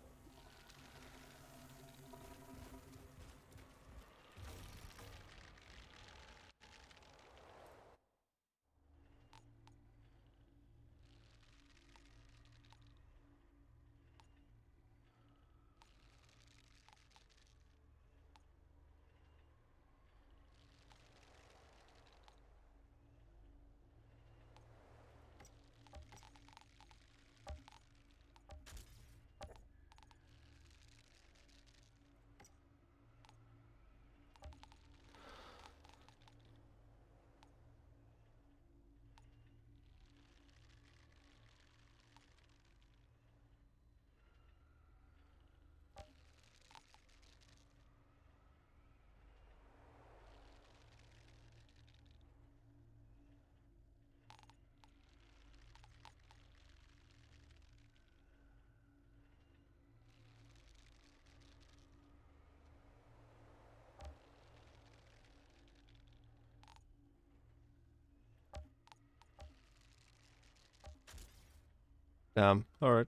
A: Damn. Alright.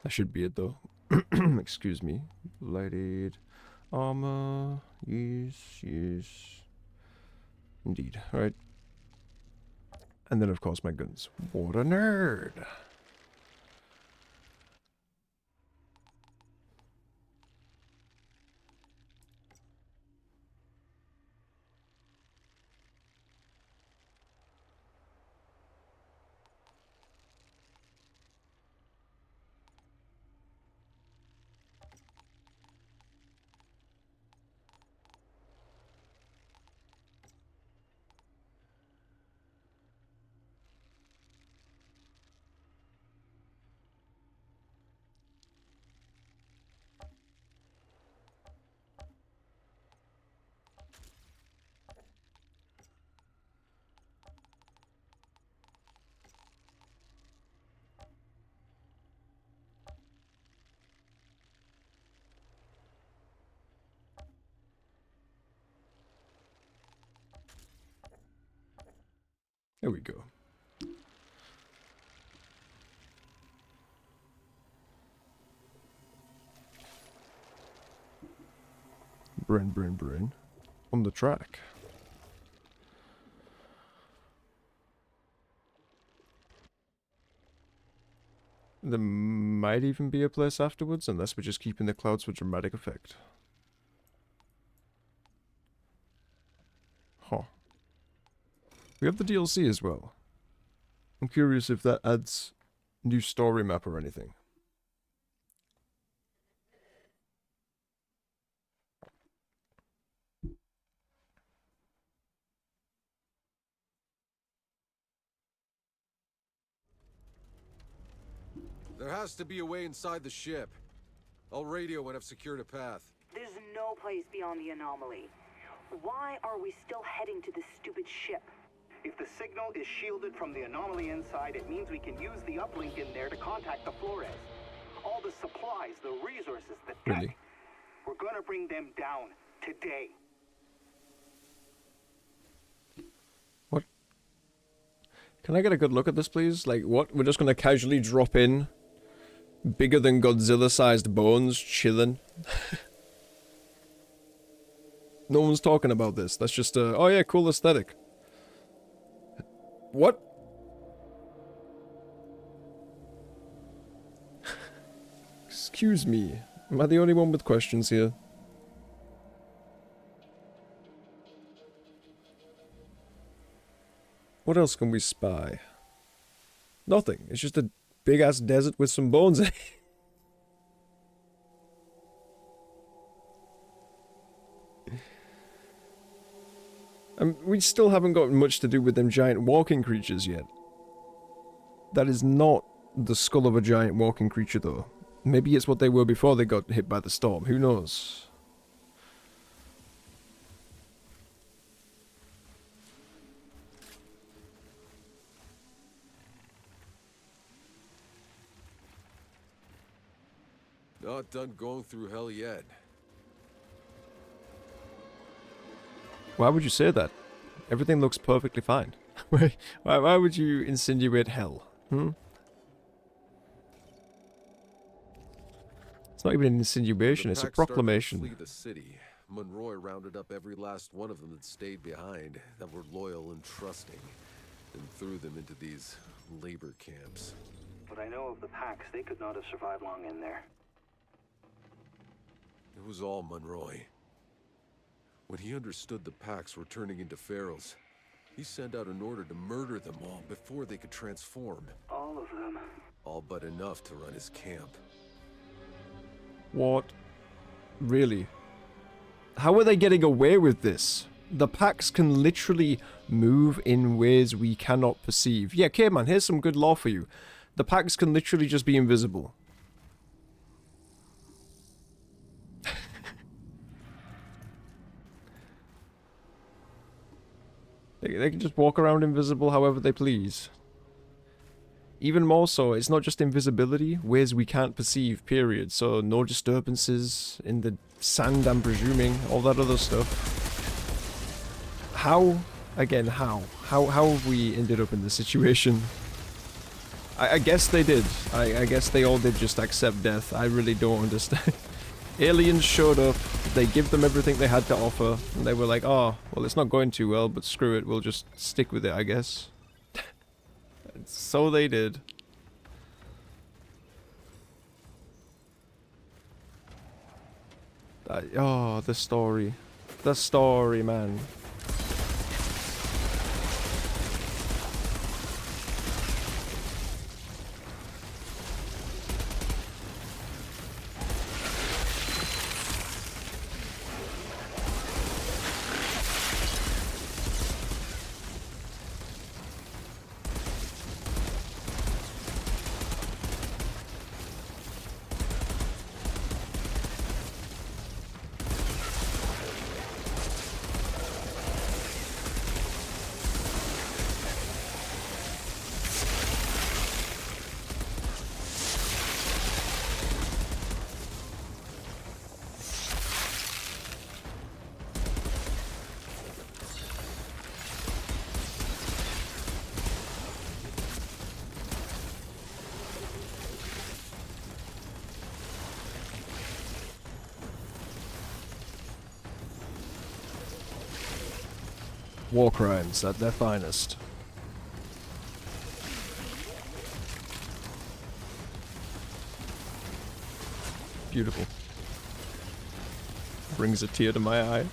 A: That should be it though. Excuse me. Lighted armor. Yes, yes. Indeed. Alright. And then of course my guns. What a nerd! There we go. Bryn. On the track. There might even be a place afterwards, unless we're just keeping the clouds for dramatic effect. Huh. We have the DLC as well. I'm curious if that adds new story map or anything.
E: There has to be a way inside the ship. I'll radio when I've secured a path.
G: There's no place beyond the anomaly. Why are we still heading to this stupid ship?
F: If the signal is shielded from the anomaly inside, it means we can use the uplink in there to contact the Flores. All the supplies, the resources, the tech.
A: Really?
F: We're gonna bring them down today.
A: What? Can I get a good look at this, please? Like, what? We're just gonna casually drop in bigger than Godzilla-sized bones chilling? No one's talking about this. That's just a, oh yeah, cool aesthetic. What? Excuse me. Am I the only one with questions here? What else can we spy? Nothing. It's just a big-ass desert with some bones in it. We still haven't got much to do with them giant walking creatures yet. That is not the skull of a giant walking creature, though. Maybe it's what they were before they got hit by the storm. Who knows?
E: Not done going through hell yet.
A: Why would you say that? Everything looks perfectly fine. why would you insinuate hell? It's not even an insinuation, it's a proclamation.
E: Flee the city. Monroy rounded up every last one of them that stayed behind, that were loyal and trusting, and threw them into these labor camps.
F: But I know of the Pax, they could not have survived long in there.
E: It was all Monroy. When he understood the Pax were turning into ferals, he sent out an order to murder them all before they could transform.
F: All of them.
E: All but enough to run his camp.
A: What? Really? How are they getting away with this? The Pax can literally move in ways we cannot perceive. Yeah, okay, man, here's some good lore for you. The Pax can literally just be invisible. They can just walk around invisible however they please. Even more so, it's not just invisibility, ways we can't perceive, period. So no disturbances in the sand, I'm presuming, all that other stuff. How Again, how? How have we ended up in this situation? I guess they did. I guess they all did just accept death. I really don't understand. Aliens showed up, they give them everything they had to offer, and they were like, oh, well, it's not going too well, but screw it, we'll just stick with it, I guess. So they did. Oh, the story. The story, man. War crimes at their finest. Beautiful. Brings a tear to my eye.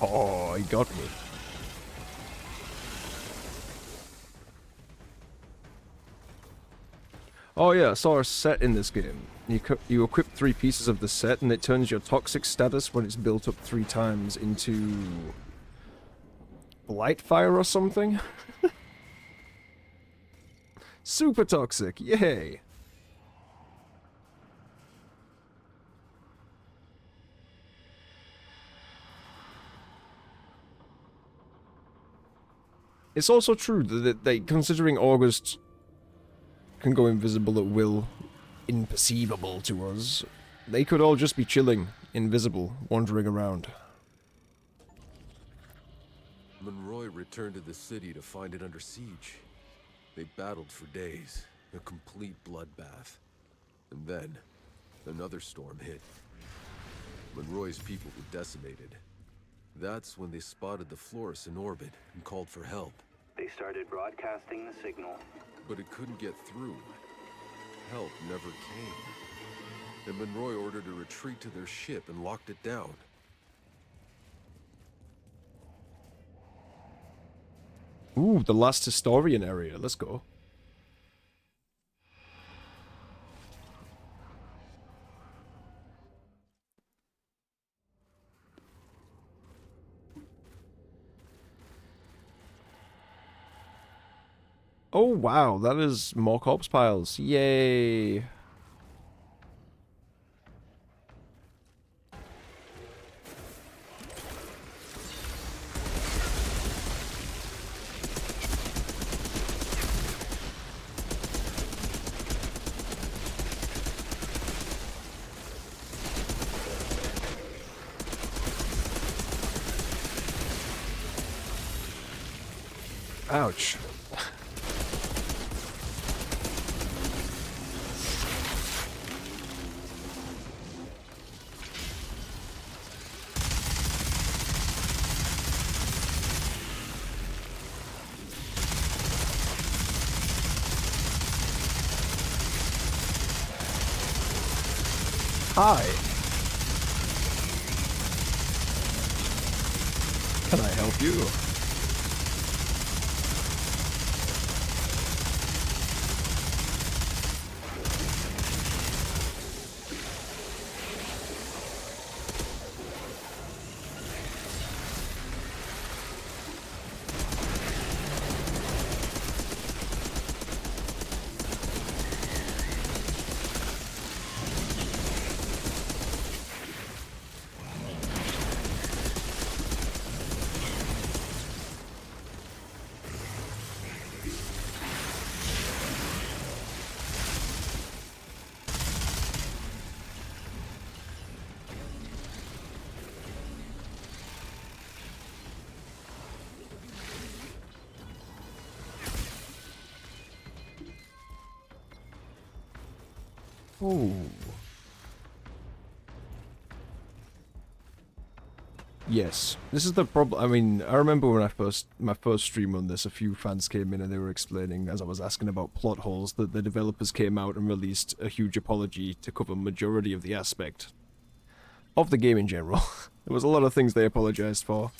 A: Oh, he got me. Oh yeah, I saw a set in this game. You equip 3 pieces of the set and it turns your toxic status when it's built up 3 times into... Blightfire or something? Super toxic, yay! It's also true that they, considering August can go invisible at will, imperceivable to us, they could all just be chilling, invisible, wandering around.
E: Monroy returned to the city to find it under siege. They battled for days, a complete bloodbath. And then, another storm hit. Monroy's people were decimated. That's when they spotted the Flores in orbit and called for help.
F: They started broadcasting the signal.
E: But it couldn't get through. Help never came. And Monroy ordered a retreat to their ship and locked it down.
A: Ooh, the last historian area. Let's go. Oh wow, that is more corpse piles. Yay. Ouch. Hi. Can I help you? Oh. Yes, this is the problem. I mean, I remember when my first stream on this, a few fans came in and they were explaining, as I was asking about plot holes, that the developers came out and released a huge apology to cover majority of the aspect of the game in general. There was a lot of things they apologized for.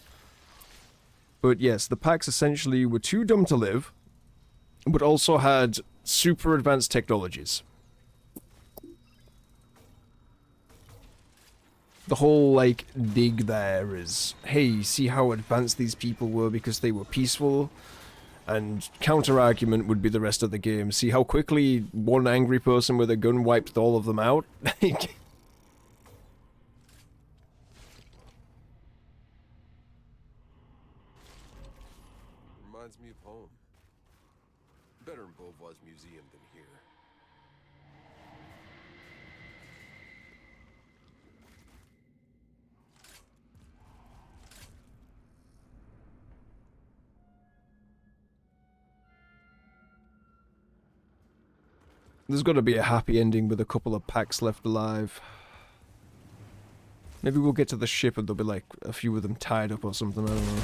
A: But yes, the packs essentially were too dumb to live, but also had super advanced technologies. The whole, like, dig there is, hey, see how advanced these people were because they were peaceful? And counter-argument would be the rest of the game. See how quickly one angry person with a gun wiped all of them out?
E: Reminds me of home. Better in Beauvois Museum than here.
A: There's got to be a happy ending with a couple of packs left alive. Maybe we'll get to the ship and there'll be like a few of them tied up or something, I don't know.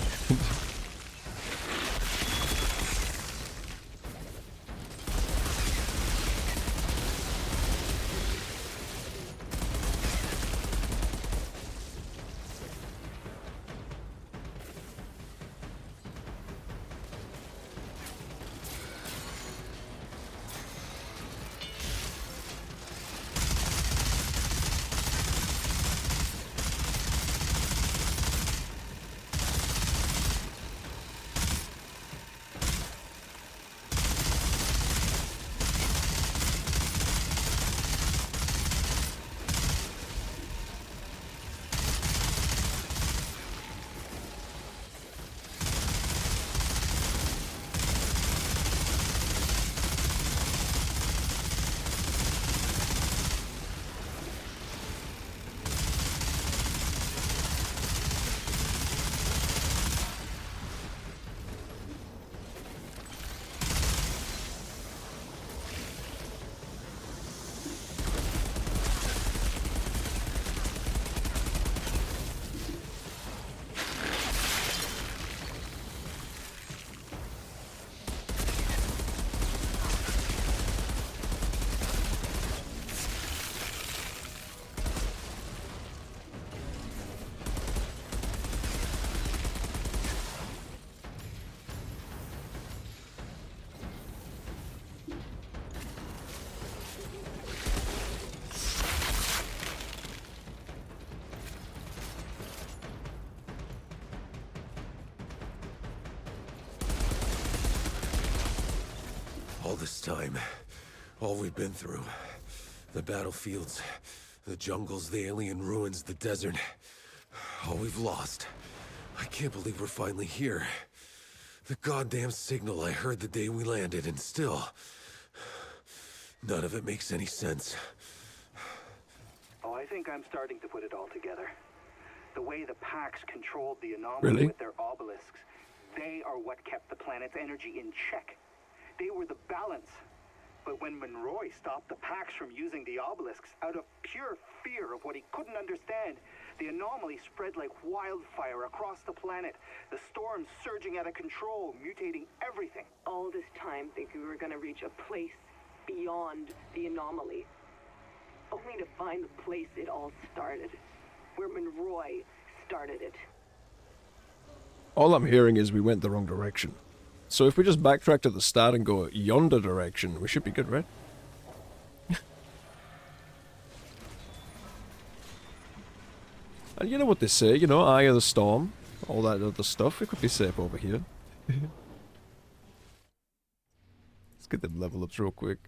E: All this time, all we've been through. The battlefields, the jungles, the alien ruins, the desert. All we've lost. I can't believe we're finally here. The goddamn signal I heard the day we landed, and still... none of it makes any sense.
F: Oh, I think I'm starting to put it all together. The way the Pax controlled the anomaly
A: Really?
F: with their obelisks, they are what kept the planet's energy in check. They were the balance. But when Monroy stopped the Pax from using the obelisks out of pure fear of what he couldn't understand, the anomaly spread like wildfire across the planet. The storms surging out of control, mutating everything.
G: All this time thinking we were gonna reach a place beyond the anomaly. Only to find the place it all started. Where Monroy started it.
A: All I'm hearing is we went the wrong direction. So if we just backtrack to the start and go yonder direction, we should be good, right? And you know what they say, you know, Eye of the Storm, all that other stuff, we could be safe over here. Let's get them level ups real quick.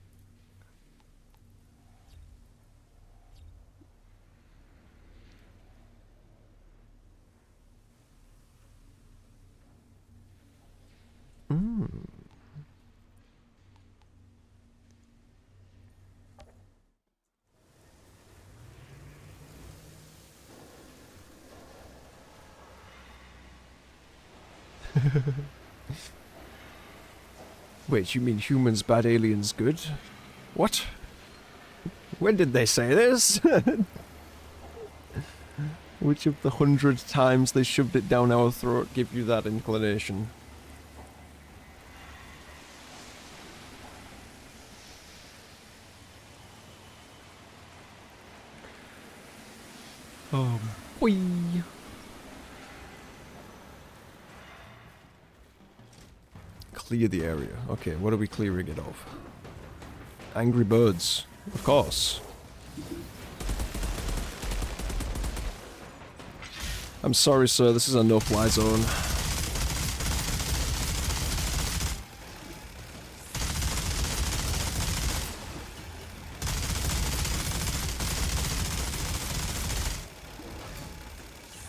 A: Wait, you mean humans bad, aliens good? What? When did they say this? Which of the 100 times they shoved it down our throat give you that inclination? Oh, boy. Clear the area. Okay, what are we clearing it of? Angry birds. Of course. I'm sorry, sir. This is a no-fly zone.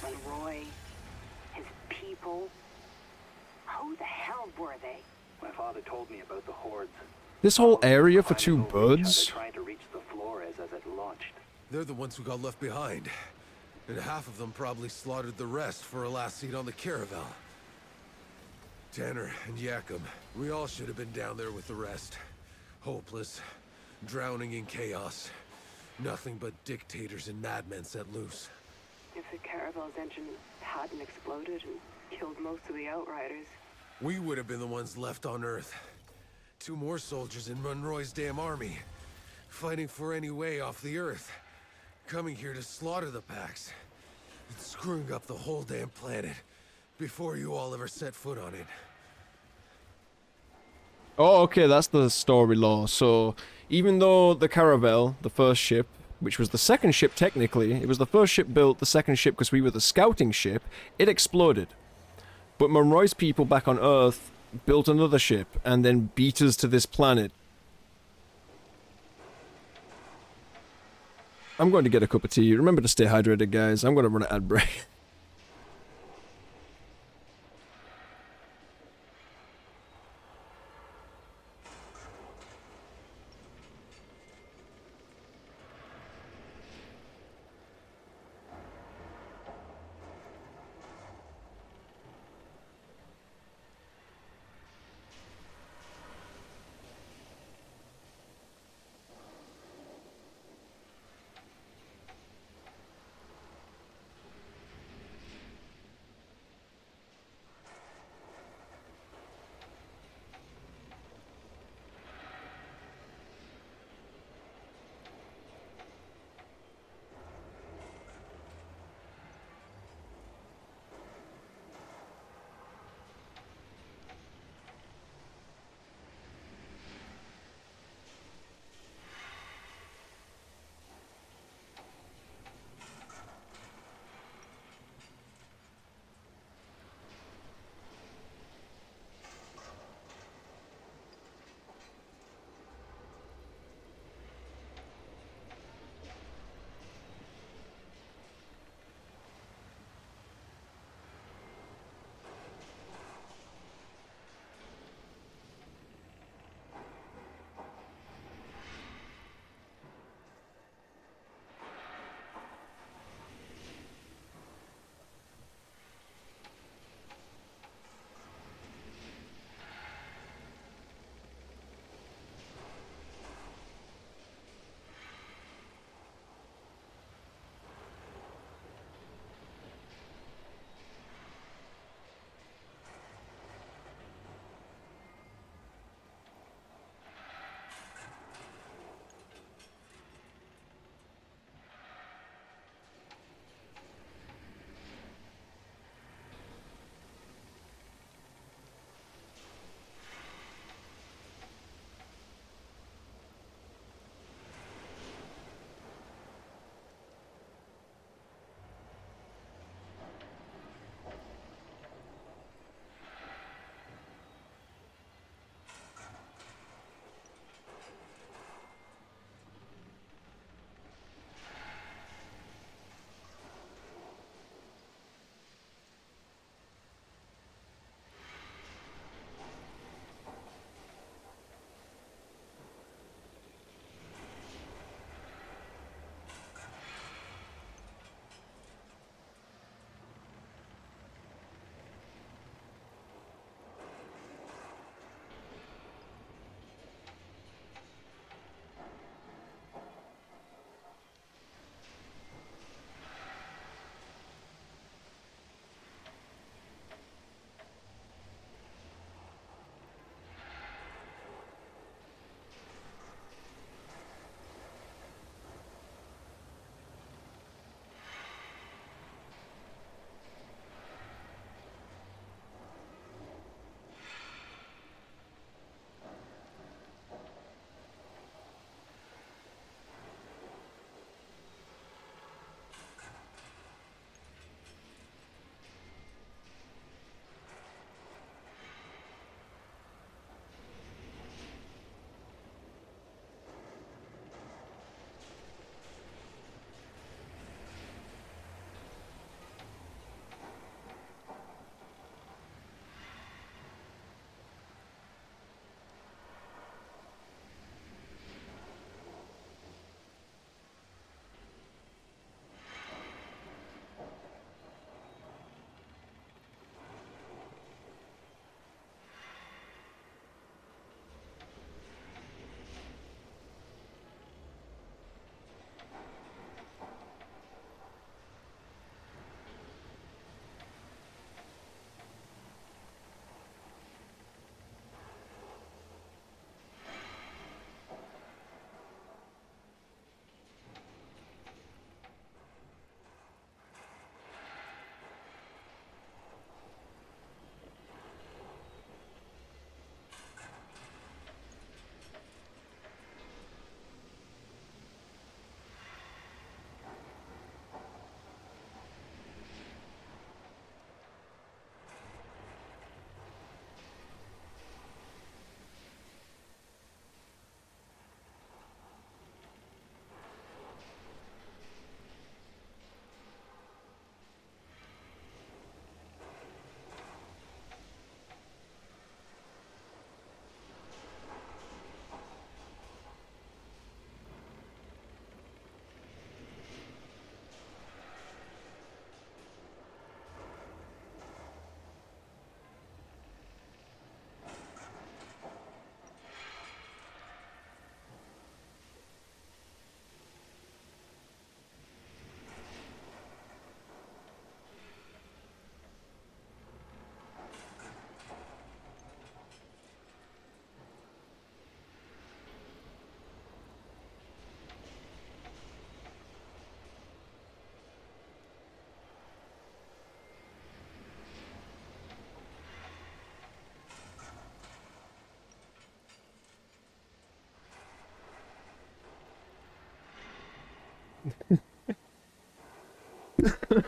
G: Monroy, his people. Who the hell were they?
F: My father told me about the hordes.
A: This whole area for
F: Finding
A: 2
F: over each
A: birds?
F: other, trying to reach the Flores as it launched.
E: They're the ones who got left behind. And half of them probably slaughtered the rest for a last seat on the Caravel. Tanner and Yakum, we all should have been down there with the rest. Hopeless, drowning in chaos. Nothing but dictators and madmen set loose.
G: If the Caravel's engine hadn't exploded and killed most of the Outriders.
E: We would have been the ones left on Earth. 2 more soldiers in Monroy's damn army. Fighting for any way off the Earth. Coming here to slaughter the Pax. And screwing up the whole damn planet. Before you all ever set foot on it.
A: Oh, okay, that's the story lore. So, even though the Caravel, the first ship, which was the second ship technically, it was the first ship built, the second ship because we were the scouting ship, it exploded. But Monroy's people back on Earth built another ship and then beat us to this planet. I'm going to get a cup of tea. Remember to stay hydrated, guys. I'm going to run an ad break.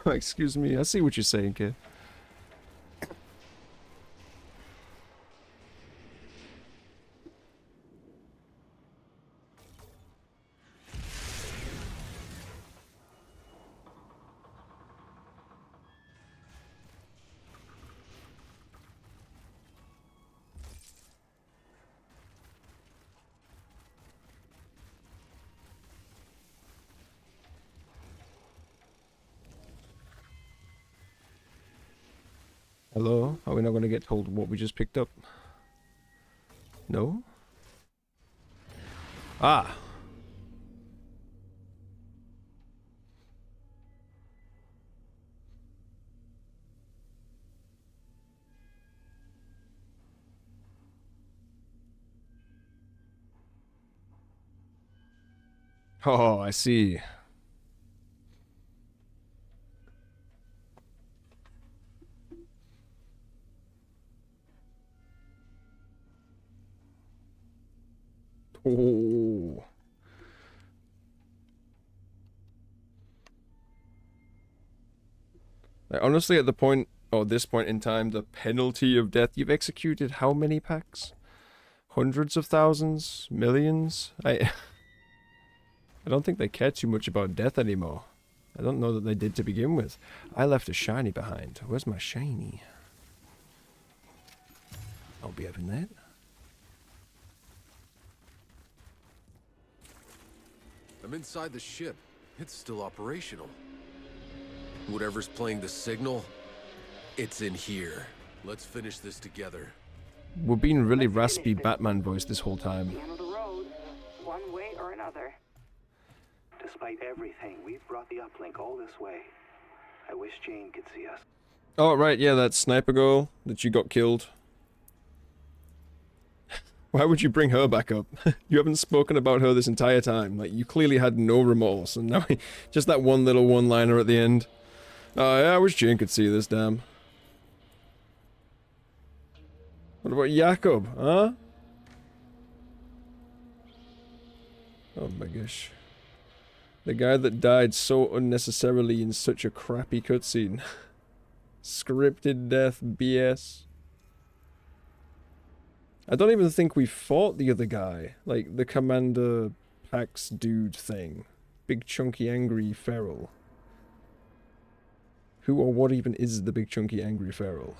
A: Excuse me, I see what you're saying, kid. Hello? Are we not going to get told what we just picked up? No? Ah! Oh, I see. Oh. Like, honestly, at the point, or this point in time, the penalty of death, you've executed how many packs? Hundreds of thousands? Millions? I don't think they care too much about death anymore. I don't know that they did to begin with. I left a shiny behind. Where's my shiny? I'll be having that.
E: I'm inside the ship. It's still operational. Whatever's playing the signal, it's in here. Let's finish this together.
A: We're being really raspy Batman voice this whole time.
F: The end of the road, one way or another. Despite everything, we've brought the uplink all this way. I wish Jane could see us.
A: Oh, right, yeah, that sniper girl that you got killed. Why would you bring her back up? You haven't spoken about her this entire time. Like, you clearly had no remorse, and now just that one little one-liner at the end. Oh, yeah, I wish Jane could see this, damn. What about Jakob, huh? Oh my gosh. The guy that died so unnecessarily in such a crappy cutscene. Scripted death BS. I don't even think we fought the other guy. Like, the Commander Pax dude thing. Big chunky angry feral. Who or what even is the big chunky angry feral?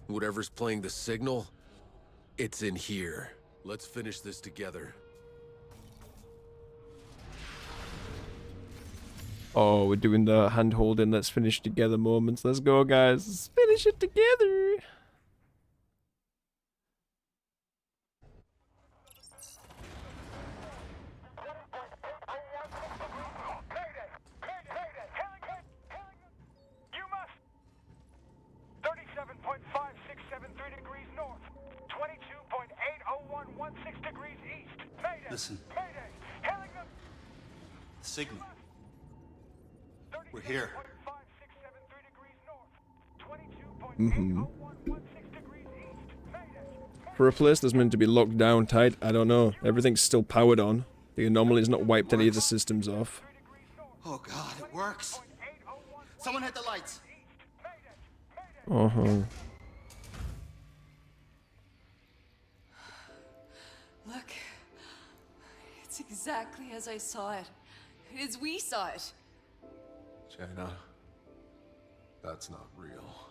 E: Whatever's playing the signal, it's in here. Let's finish this together.
A: Oh, we're doing the hand-holding, let's finish together moments. Let's go, guys. Let's finish it together.
D: Listen. Signal. We're here.
A: For a place that's meant to be locked down tight, I don't know. Everything's still powered on. The anomaly's not wiped any of the systems off.
D: Oh god, it works. Someone hit the lights.
A: Uh-huh.
I: Look. It's exactly as I saw it. As we saw it.
E: Jaina, that's not real.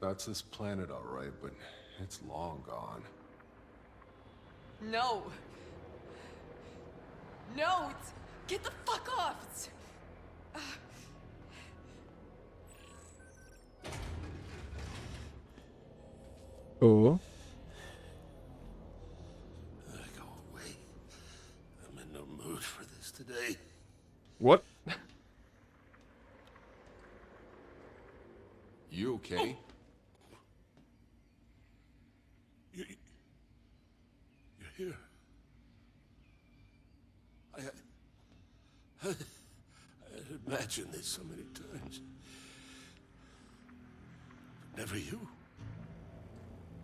E: That's this planet, all right, but it's long gone.
I: No. No, it's... Get the fuck off! It's...
A: Oh.
J: Go away. I'm in no mood for this today.
A: What?
E: You okay?
J: You're here.
K: imagined this so many times. But never you.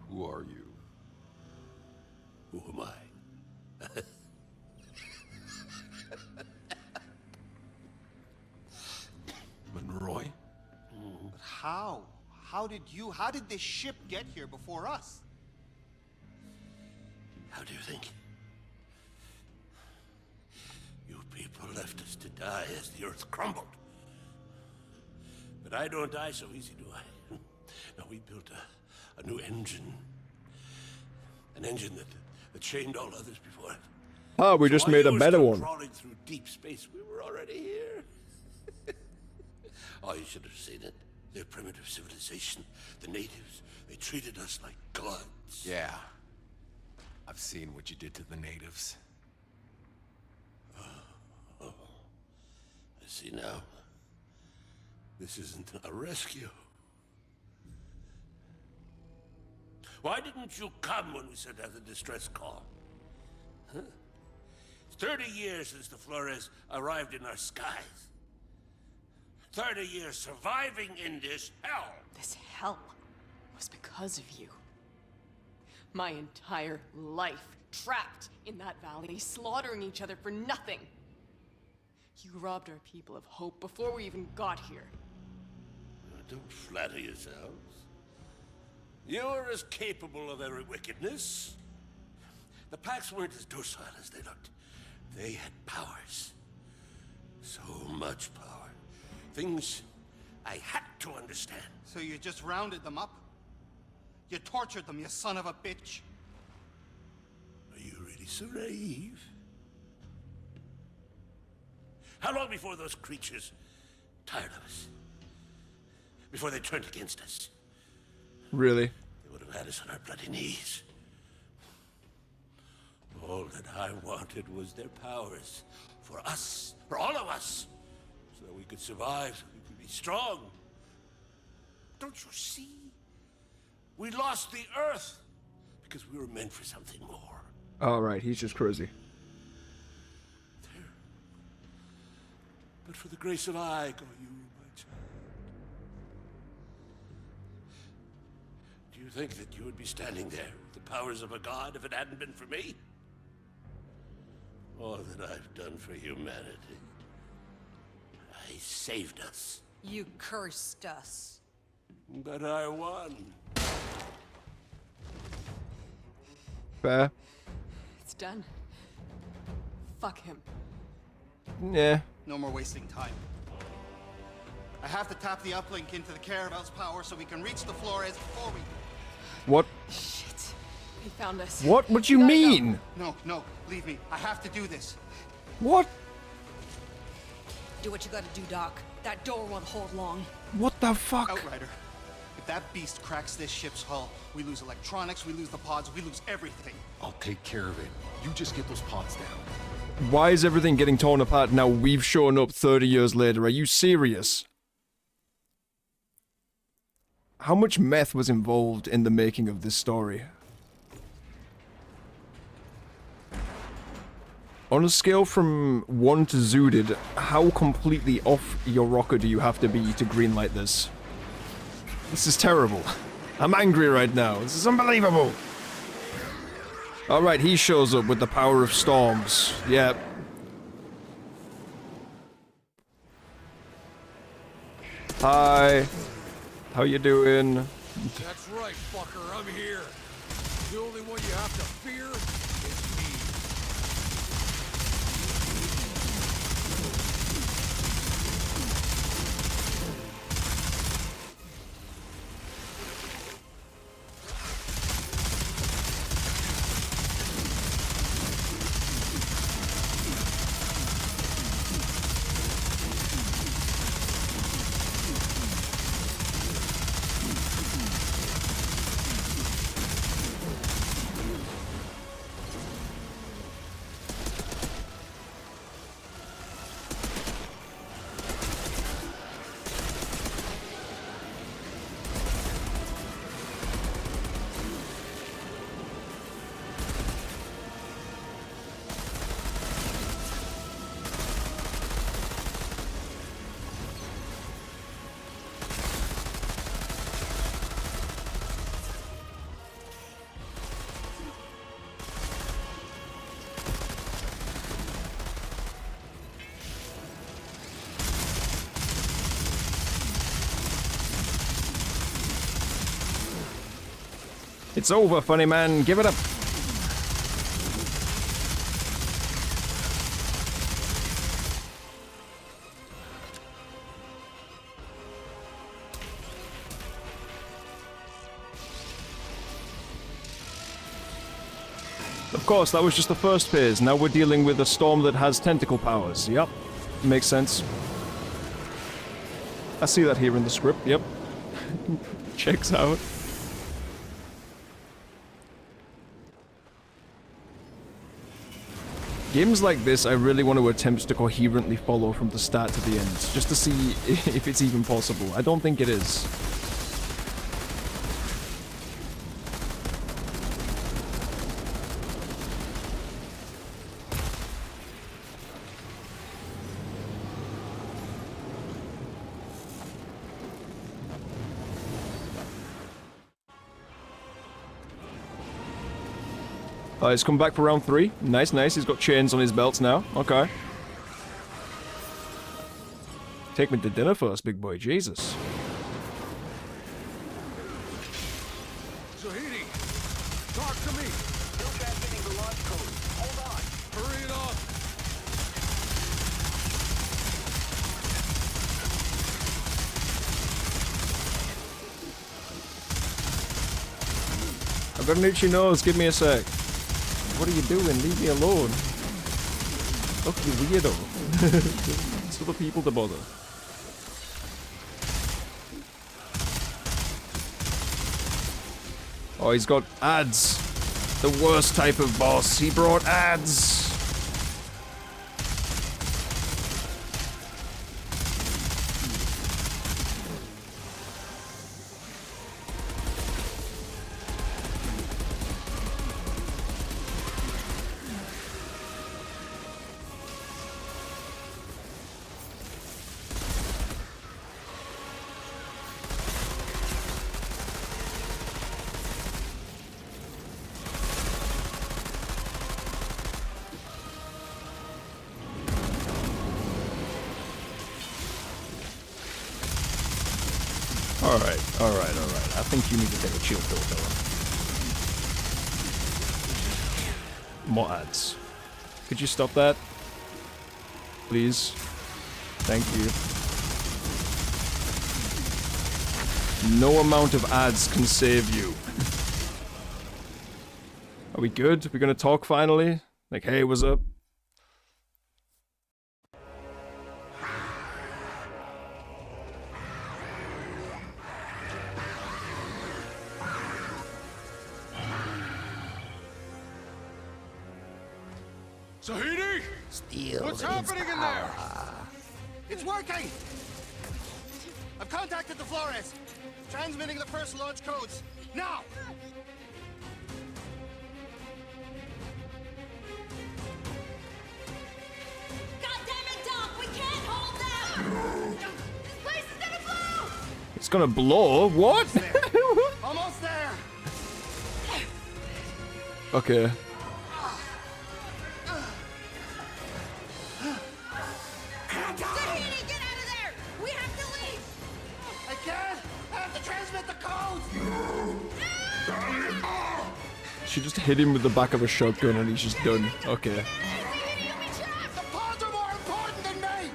E: Who are you?
K: Who am I?
E: Monroy?
D: But how? How did this ship get here before us?
K: How do you think? You people left us to die as the Earth crumbled. But I don't die so easy, do I? No, we built a new engine. An engine that shamed all others before it.
A: Ah, we just
K: while
A: made
K: you
A: a
K: were
A: better
K: still
A: one.
K: Crawling through deep space, we were already here. Oh, you should have seen it. Their primitive civilization, the natives, they treated us like gods.
E: Yeah. I've seen what you did to the natives.
K: Oh, I see now. This isn't a rescue. Why didn't you come when we sent out the distress call? Huh? It's 30 years since the Flores arrived in our skies. 30 years surviving in this hell.
G: This hell was because of you. My entire life trapped in that valley, slaughtering each other for nothing. You robbed our people of hope before we even got here.
K: Don't flatter yourselves. You are as capable of every wickedness. The Pax weren't as docile as they looked. They had powers. So much power. Things I had to understand.
D: So you just rounded them up? You tortured them, you son of a bitch.
K: Are you really so naive? How long before those creatures tired of us? Before they turned against us?
A: Really?
K: They would have had us on our bloody knees. All that I wanted was their powers. For us. For all of us. So that we could survive. So we could be strong. Don't you see? We lost the Earth. Because we were meant for something more.
A: Alright, he's just crazy.
K: There. But for the grace of I go you, my child. Do you think that you would be standing there with the powers of a god if it hadn't been for me? All that I've done for humanity. I saved us.
I: You cursed us.
K: But I won.
A: Fair.
G: It's done. Fuck him.
A: Yeah.
D: No more wasting time. I have to tap the uplink into the Caravel's power so we can reach the Flores before we...
A: What?
G: Shit. He found us.
A: What? What do you
G: We gotta
A: mean?
D: No, leave me. I have to do this.
A: What?
I: Do what you gotta do, Doc. That door won't hold long.
A: What the fuck?
D: Outrider. If that beast cracks this ship's hull, we lose electronics, we lose the pods, we lose everything.
E: I'll take care of it. You just get those pods down.
A: Why is everything getting torn apart now we've shown up 30 years later? Are you serious? How much meth was involved in the making of this story? On a scale from 1 to zooted, how completely off your rocker do you have to be to greenlight this? This is terrible. I'm angry right now. This is unbelievable. Alright, he shows up with the power of storms. Yep. Hi. How you doing?
E: That's right, fucker. I'm here. The only one you have to fear is me.
A: It's over, funny man. Give it up. Of course, that was just the first phase. Now we're dealing with a storm that has tentacle powers. Yep. Makes sense. I see that here in the script. Yep. Checks out. Games like this, I really want to attempt to coherently follow from the start to the end, just to see if it's even possible. I don't think it is. He's come back for round 3. Nice, nice. He's got chains on his belts now. Okay. Take me to dinner first, big boy. Jesus.
E: Zahidi, talk to me.
F: Still transmitting the launch code. Hold on.
E: Hurry it up.
A: I've got an itchy nose. Give me a sec. What are you doing? Leave me alone. Look, you weirdo. It's other people to bother. Oh, he's got ads. The worst type of boss. He brought ads. Alright. I think you need to take a chill pill, fella. More ads. Could you stop that? Please? Thank you. No amount of ads can save you. Are we good? We're gonna talk finally? Like, hey, what's up?
E: Zahidi! What's happening in there?
D: It's working! I've contacted the Flores. Transmitting the first launch codes. Now!
I: God damn it, Doc! We can't hold them! This place is gonna blow!
A: It's gonna blow? What?
D: Almost there!
A: Okay.
I: Zahidi, get out of there! We have to leave!
D: I can't! I have to transmit the codes!
A: She just hit him with the back of a shotgun and he's just done. Okay.
D: The pods are more important than me!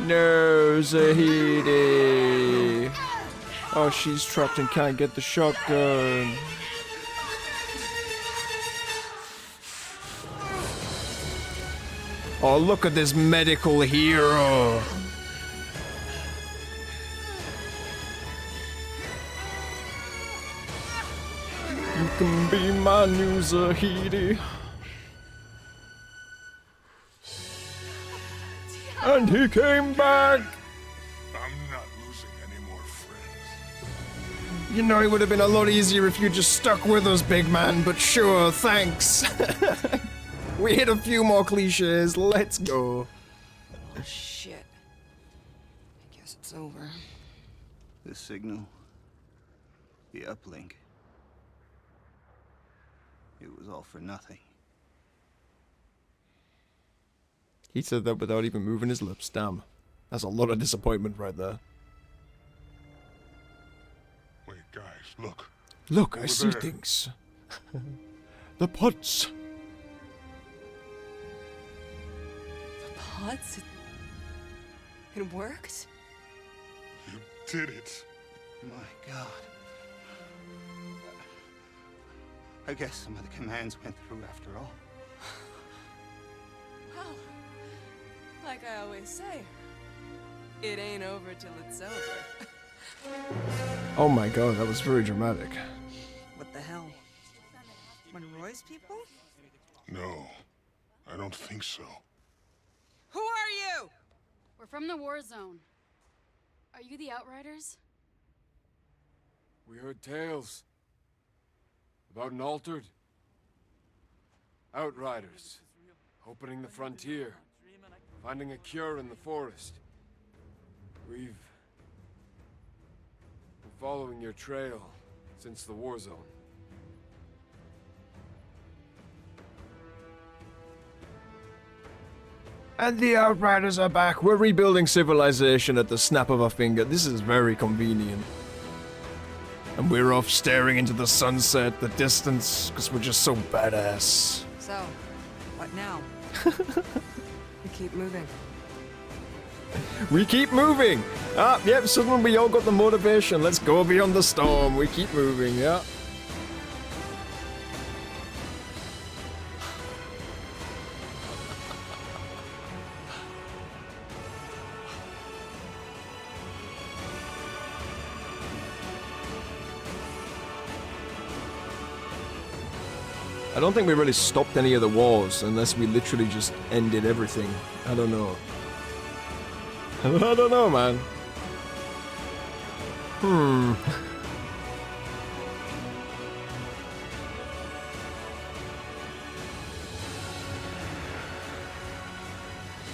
A: No, Zahidi. Oh, she's trapped and can't get the shotgun. Oh, look at this medical hero. You can be my new Zahidi. And he came back.
J: I'm not losing any more friends.
A: You know, it would have been a lot easier if you just stuck with us, big man, but sure, thanks. We hit a few more cliches, let's go.
B: Oh, shit. I guess it's over.
D: The signal. The uplink. It was all for nothing.
A: He said that without even moving his lips. Damn. That's a lot of disappointment right there.
J: Wait, guys, look.
A: Look, I
J: Over
A: see
J: there.
A: things. The pods.
I: The pods? It worked?
J: You did it.
D: My God. I guess some of the commands went through after all.
I: Well, like I always say, it ain't over till it's over.
A: Oh my god, that was very dramatic.
L: What the hell? Monroy's people?
J: No, I don't think so.
L: Who are you?
C: We're from the war zone. Are you the Outriders?
M: We heard tales about an altered Outriders opening the frontier, finding a cure in the forest. We've been following your trail since the war zone.
A: And the Outriders are back. We're rebuilding civilization at the snap of a finger. This is very convenient. And we're off staring into the sunset, the distance, because we're just so badass.
L: So, what now? We keep moving.
A: We keep moving! Ah, yep, suddenly we all got the motivation. Let's go beyond the storm. We keep moving, yeah. I don't think we really stopped any of the wars, unless we literally just ended everything. I don't know. I don't know, man.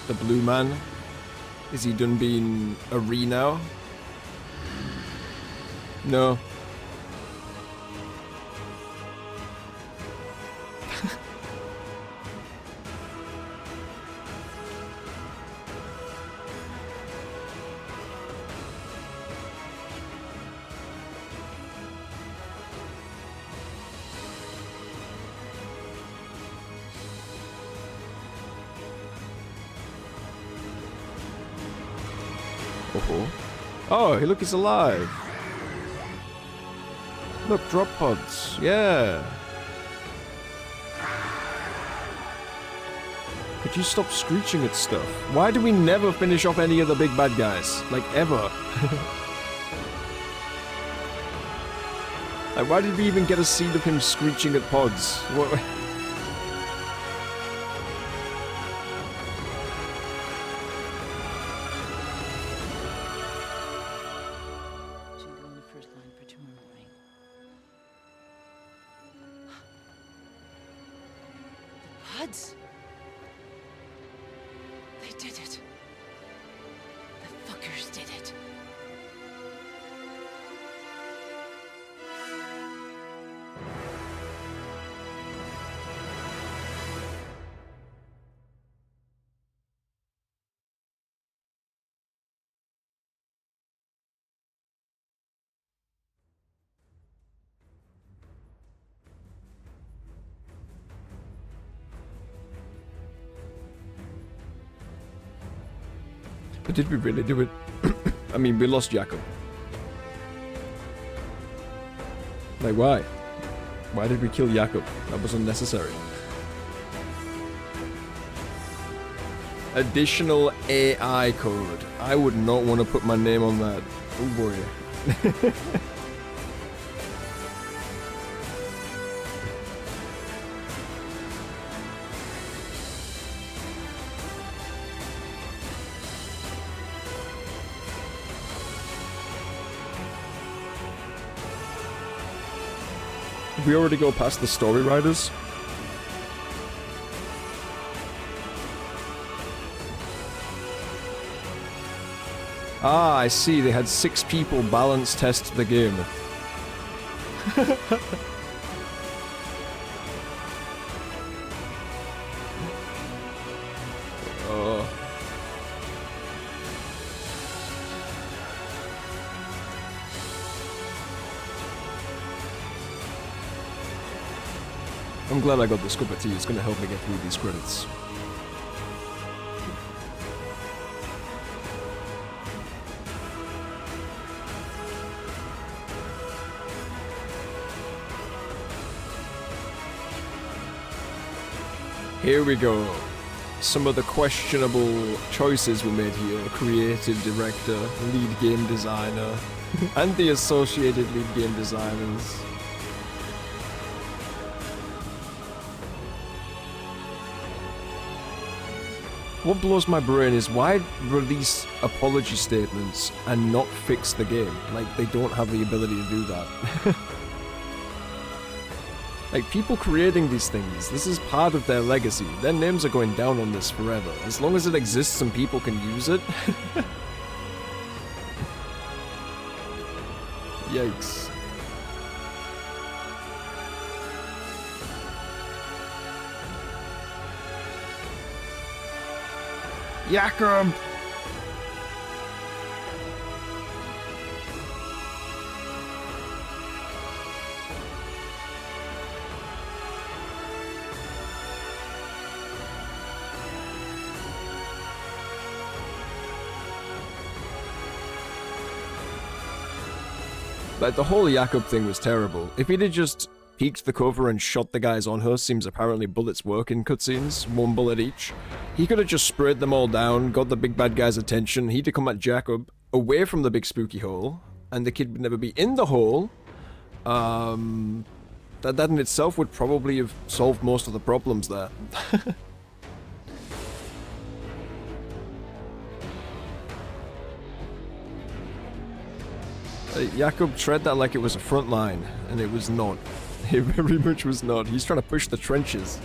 A: The blue man? Is he done being a re now? No. Oh, hey, look, he's alive. Look, drop pods. Yeah. Could you stop screeching at stuff? Why do we never finish off any of the big bad guys? Like, ever. Like, why did we even get a scene of him screeching at pods? What?
I: Pods. They did it. The fuckers did it.
A: But did we really do it? I mean, we lost Jakob. Like, why? Why did we kill Jakob? That was unnecessary. Additional AI code. I would not want to put my name on that. Oh boy. Did we already go past the story riders? Ah, I see. They had 6 people balance test the game. I'm glad I got this cup of tea. It's gonna help me get through these credits. Here we go. Some of the questionable choices we made here. Creative director, lead game designer, and the associated lead game designers. What blows my brain is why release apology statements and not fix the game? Like, they don't have the ability to do that. Like, people creating these things, this is part of their legacy. Their names are going down on this forever. As long as it exists and people can use it. Yikes. Jakob! Like, the whole Jakob thing was terrible. If he'd have just peeked the cover and shot the guys on her, seems apparently bullets work in cutscenes, 1 bullet each. He could have just sprayed them all down, got the big bad guy's attention, he'd have come at Jakob away from the big spooky hole, and the kid would never be in the hole. That in itself would probably have solved most of the problems there. Jakob tread that like it was a front line, and it was not. It very much was not. He's trying to push the trenches.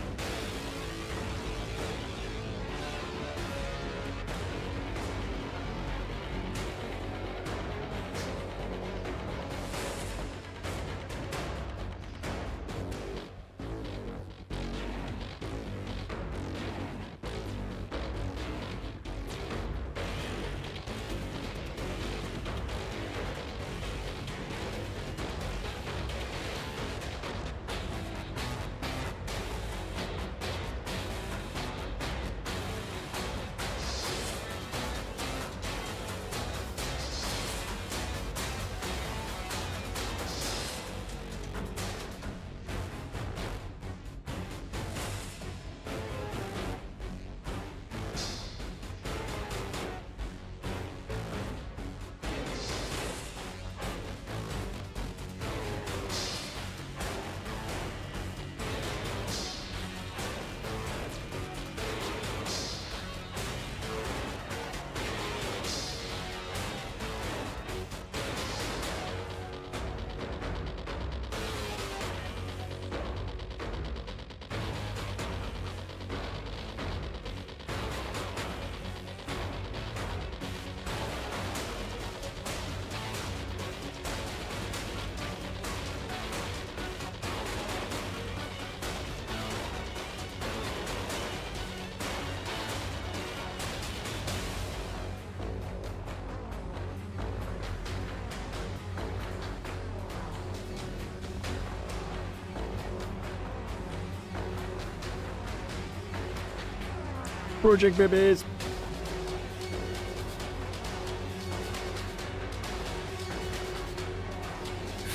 A: Project babies!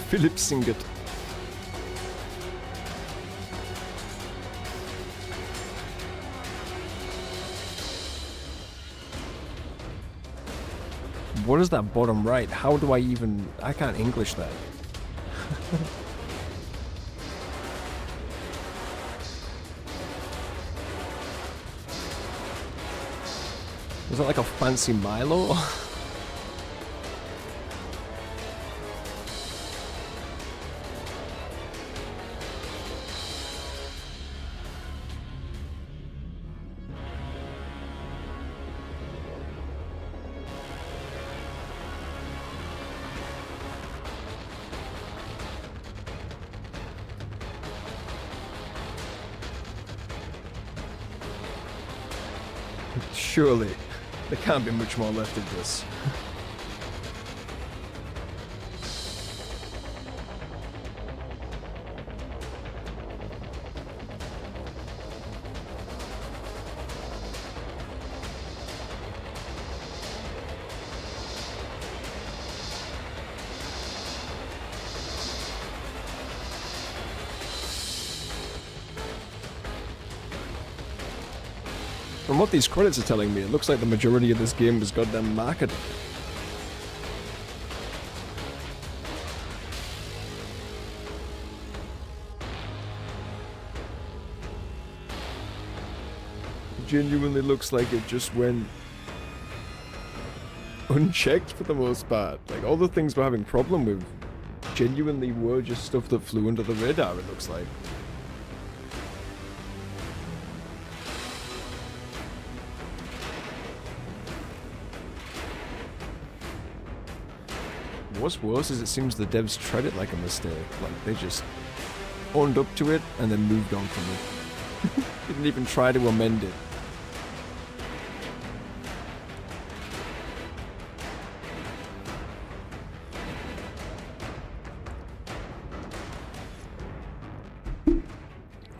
A: Philip Singet. What is that bottom right? How do I even... I can't English that. Is that like a fancy Milo? Surely. There can't be much more left of this. From what these credits are telling me, it looks like the majority of this game was goddamn marketing. Genuinely looks like it just went unchecked for the most part. Like, all the things we're having problem with genuinely were just stuff that flew under the radar, it looks like. What's worse is it seems the devs treat it like a mistake. Like, they just owned up to it and then moved on from it. Didn't even try to amend it.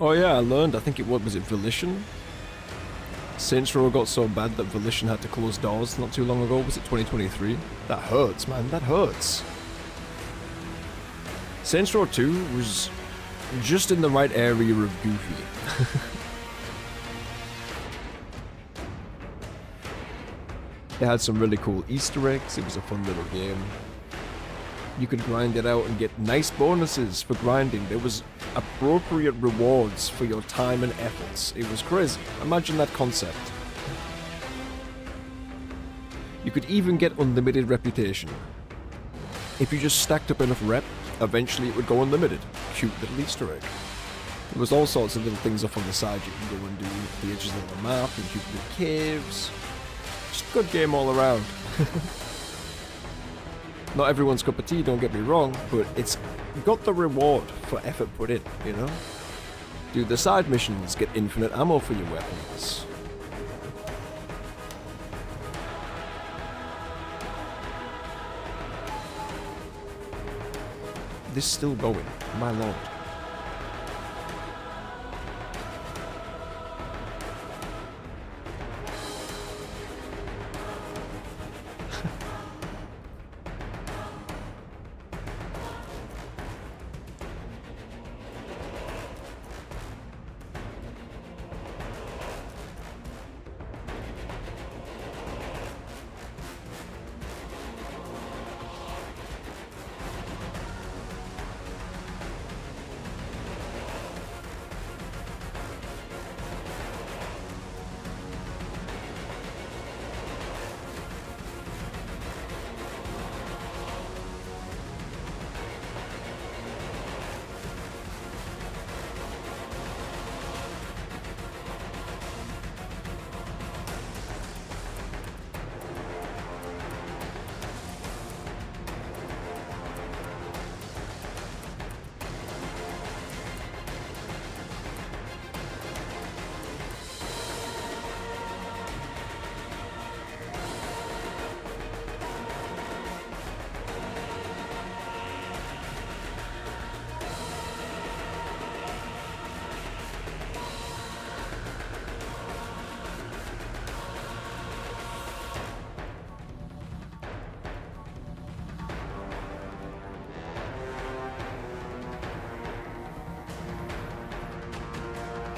A: Oh yeah, I learned, I think it was it Volition? Saints Row got so bad that Volition had to close doors not too long ago. Was it 2023? That hurts, man, that hurts. Saints Row 2 was just in the right area of goofy. It had some really cool Easter eggs, it was a fun little game. You could grind it out and get nice bonuses for grinding. There was appropriate rewards for your time and efforts. It was crazy. Imagine that concept. You could even get unlimited reputation. If you just stacked up enough rep, eventually it would go unlimited. Cute little Easter egg. There was all sorts of little things off on the side you can go and do. The edges of the map and cute little caves. Just a good game all around. Not everyone's cup of tea, don't get me wrong, but it's got the reward for effort put in, you know? Do the side missions, get infinite ammo for your weapons. This still going, my lord.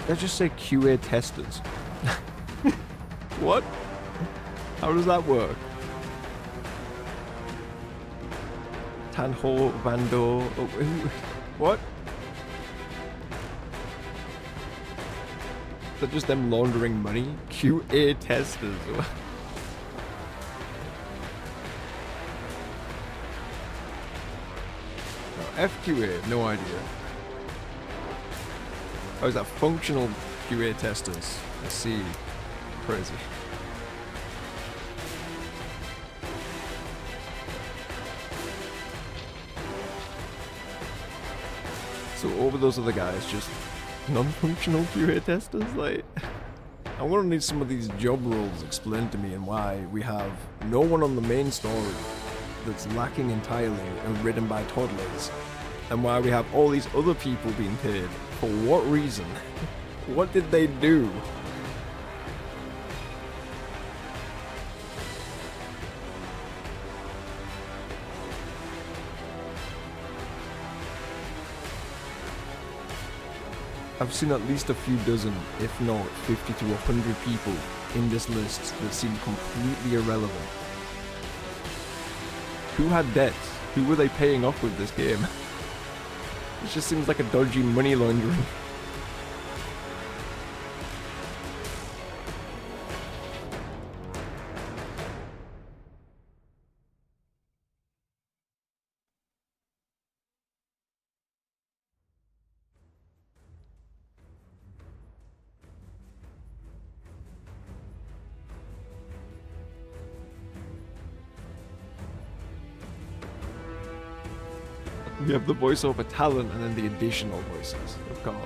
A: Let's just say QA testers. What? How does that work? Tanho, Vando, what? Is that just them laundering money? QA testers. No, FQA, no idea. Oh, is that functional QA testers? I see. Crazy. So over those other guys, just non-functional QA testers? Like, I'm gonna need some of these job roles explained to me and why we have no one on the main story that's lacking entirely and ridden by toddlers, and why we have all these other people being paid. For what reason? What did they do? I've seen at least a few dozen, if not 50 to 100 people in this list that seem completely irrelevant. Who had debts? Who were they paying off with this game? It just seems like a dodgy money laundering. You have the voiceover talent and then the additional voices, of course.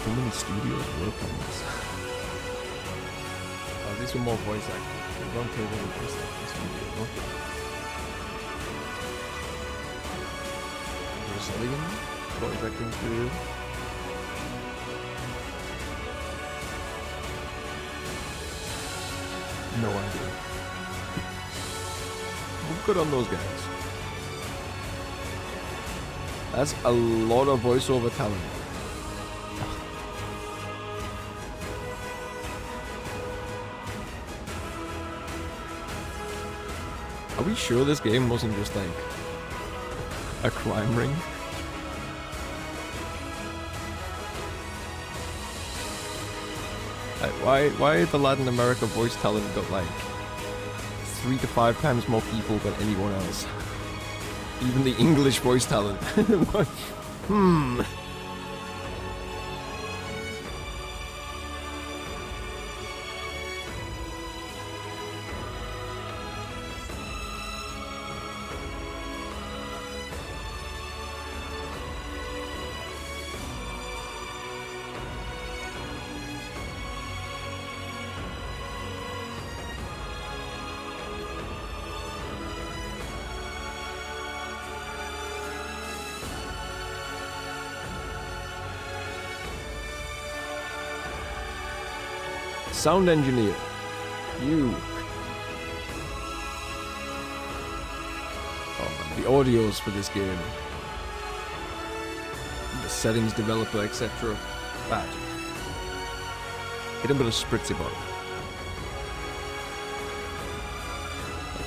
A: How many studios work on this? Oh, these were more voice acting. Ron Taylor was voice acting studio. Okay. Brazilian voice acting studio. No idea. Good on those guys. That's a lot of voiceover talent. Are we sure this game wasn't just like a crime ring? Like, why the Latin America voice talent got like 3 to 5 times more people than anyone else? Even the English voice talent. Sound engineer, you. Oh man, the audios for this game, the settings developer, etc. Bad. Hit him with a spritzy bottle.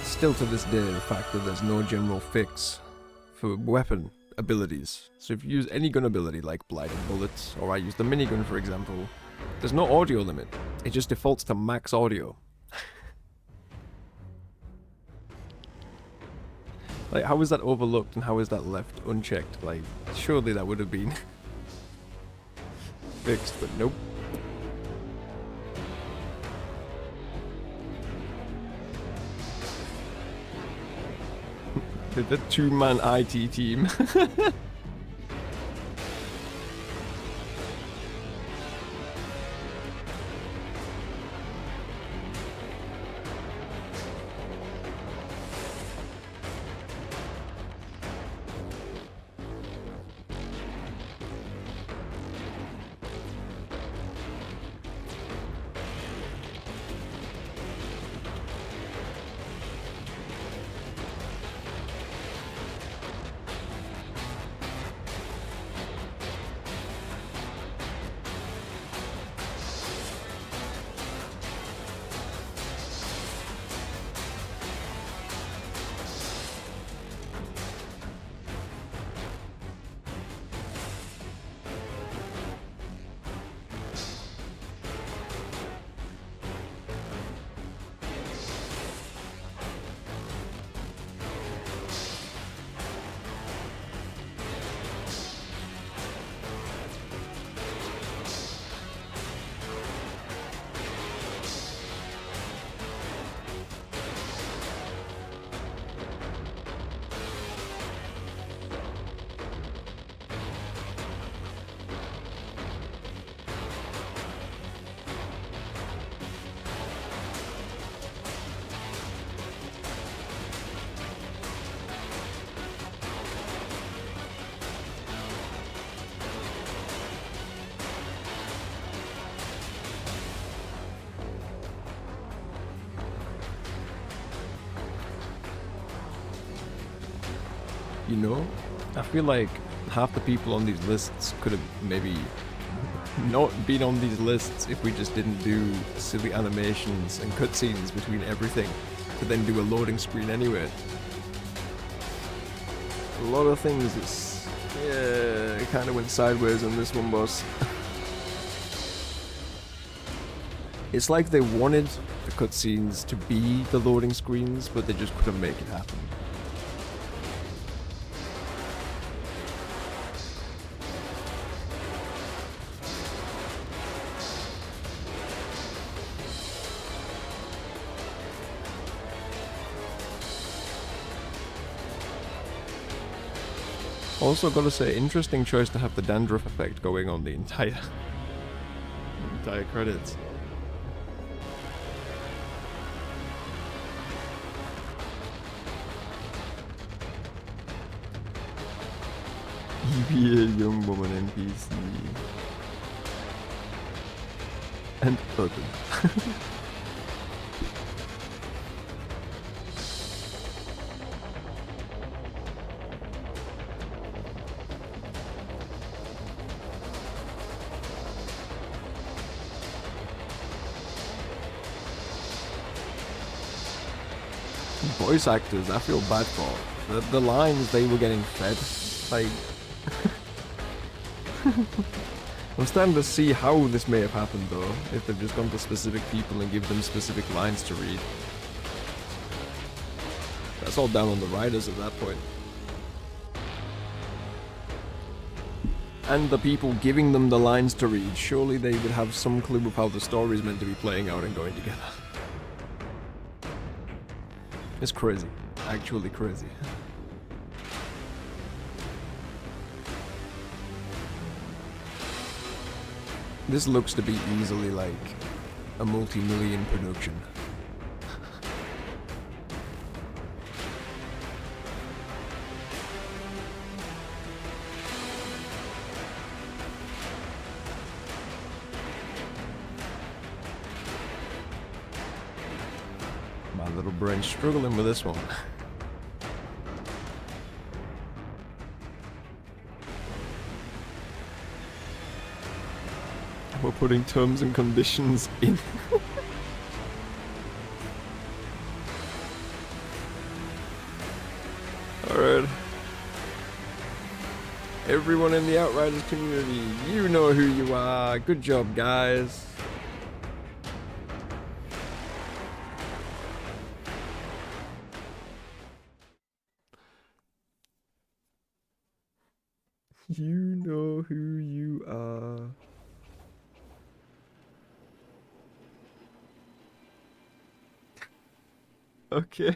A: Still to this day, the fact that there's no general fix for weapon abilities. So if you use any gun ability like blinding bullets, or I use the minigun for example, there's no audio limit. It just defaults to max audio. Like, how is that overlooked and how is that left unchecked? Like, surely that would have been fixed, but nope. The two-man IT team. You know? I feel like half the people on these lists could have maybe not been on these lists if we just didn't do silly animations and cutscenes between everything to then do a loading screen anyway. A lot of things, it kind of went sideways on this one, boss. It's like they wanted the cutscenes to be the loading screens, but they just couldn't make it happen. Also, gotta say, interesting choice to have the dandruff effect going on the entire credits. EVA Young Woman NPC. And other. Voice actors, I feel bad for. The lines they were getting fed, like... I'm starting to see how this may have happened though, if they've just gone to specific people and give them specific lines to read. That's all down on the writers at that point. And the people giving them the lines to read, surely they would have some clue of how the story is meant to be playing out and going together. It's crazy. Actually crazy. This looks to be easily like a multi-million production. My little brain's struggling with this one. We're putting terms and conditions in. Alright. Everyone in the Outriders community, you know who you are. Good job, guys. You know who you are. Okay.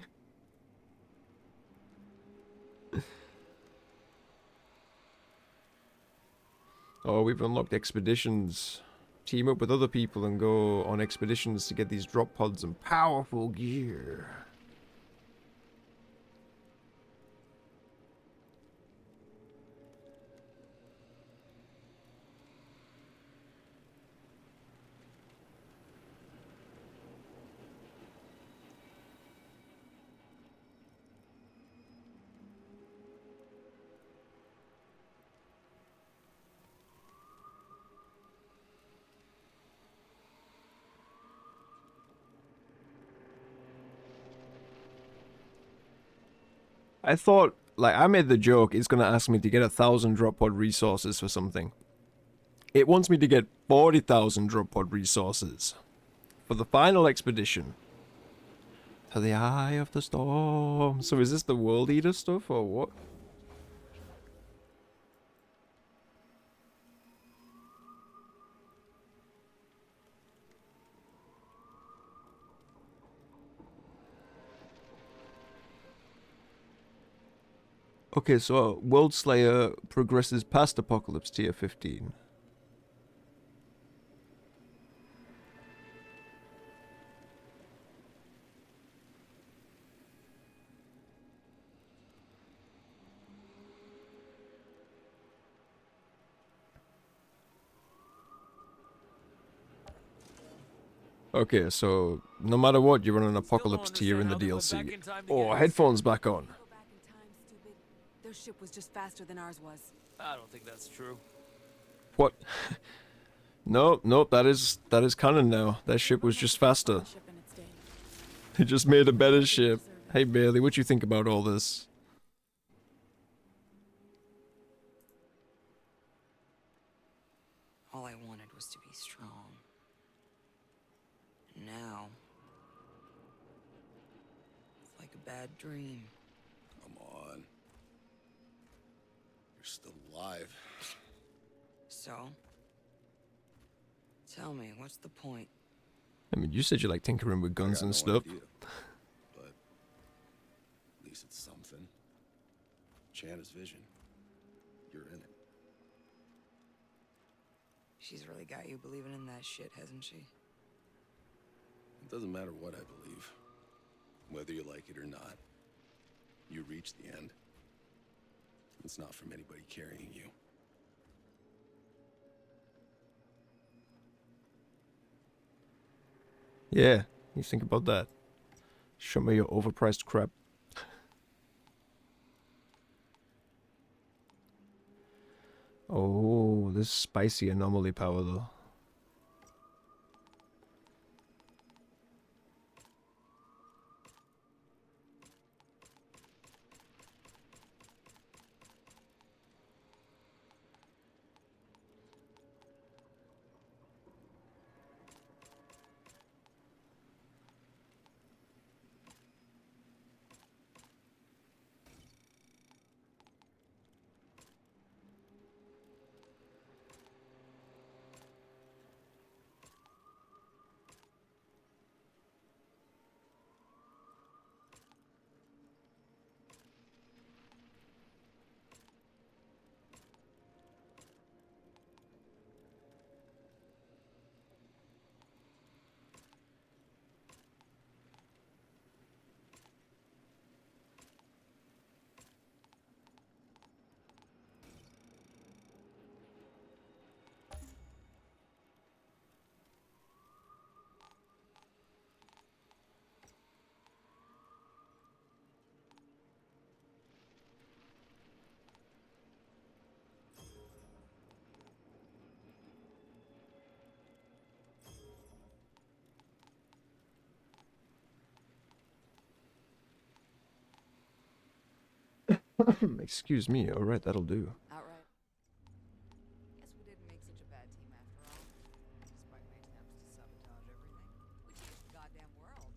A: Oh, we've unlocked expeditions. Team up with other people and go on expeditions to get these drop pods and powerful gear. I thought, like, I made the joke, it's gonna ask me to get 1,000 drop pod resources for something. It wants me to get 40,000 drop pod resources for the final expedition to the Eye of the Storm. So is this the World Eater stuff or what? Okay, so World Slayer progresses past Apocalypse tier 15. Okay, so no matter what, you're on an Apocalypse tier in the DLC. Oh, headphones back on.
L: their ship was just faster than ours was.
N: I don't think that's true.
A: What? Nope, that is canon now. That ship was just faster. It just made a better ship. Hey Bailey, what you think about all this?
O: All I wanted was to be strong. And now, it's like a bad dream.
K: Come on. You're still alive.
O: So? Tell me, what's the point?
A: I mean, you said you like tinkering with guns and stuff.
K: Idea, but at least it's something. Channa's vision. You're in it.
O: She's really got you believing in that shit, hasn't she?
K: It doesn't matter what I believe. Whether you like it or not. You reach the end. It's not from anybody carrying you.
A: Yeah, you think about that. Show me your overpriced crap. Oh, this spicy anomaly power though. Excuse me. All right, that'll do.
L: Outright. Guess we didn't make such a bad team after all. Despite my attempts to sabotage everything. We changed the goddamn world.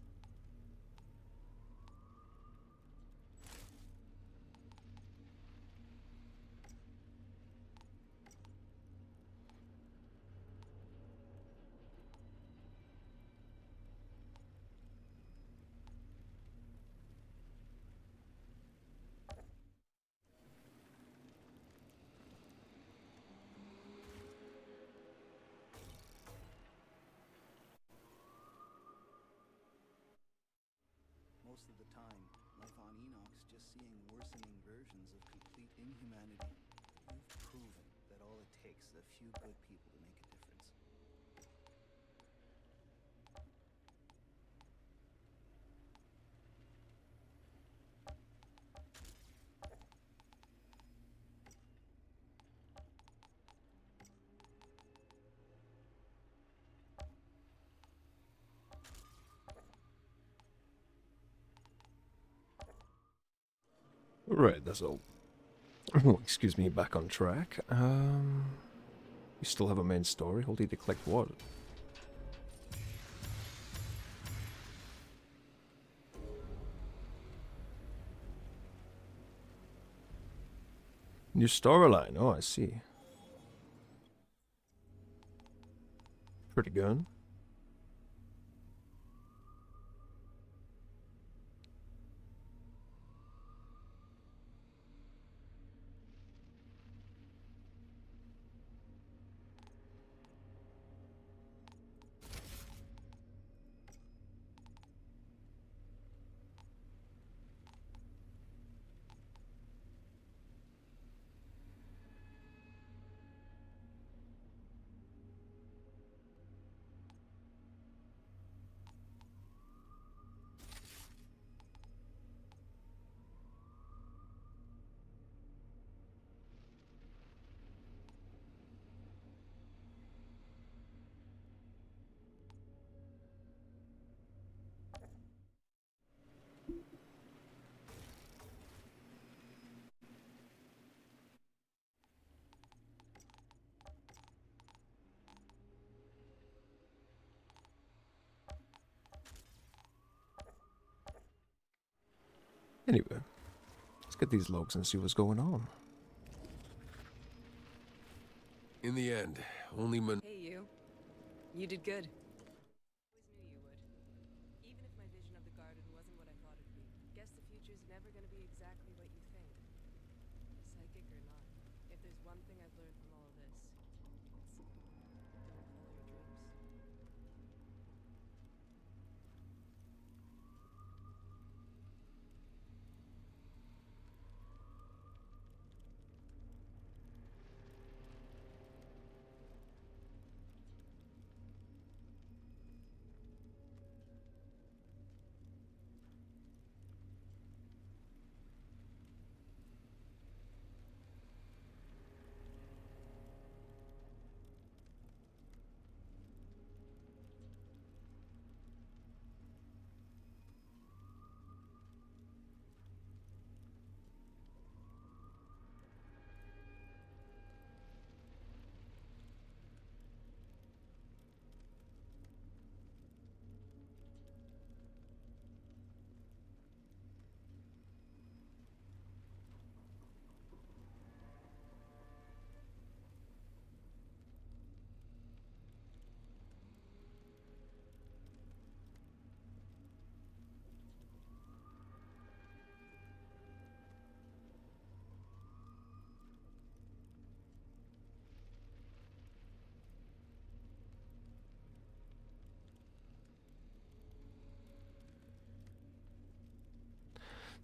F: Most of the time, life on Enoch's just seeing worsening versions of complete inhumanity. You've proven that all it takes is a few good people to make a difference.
A: Right, that's all. Oh, excuse me, back on track. We still have a main story. Hold E to collect what? New storyline. Oh, I see. Pretty good. Anyway, let's get these logs and see what's going on.
E: In the end, only
I: Hey, you. You did good. Always knew you would. Even if my vision of the garden wasn't what I thought it'd be, guess the future's never gonna be exactly what you think. Psychic or not, if there's one thing I've learned from all of this, it's don't follow your dreams.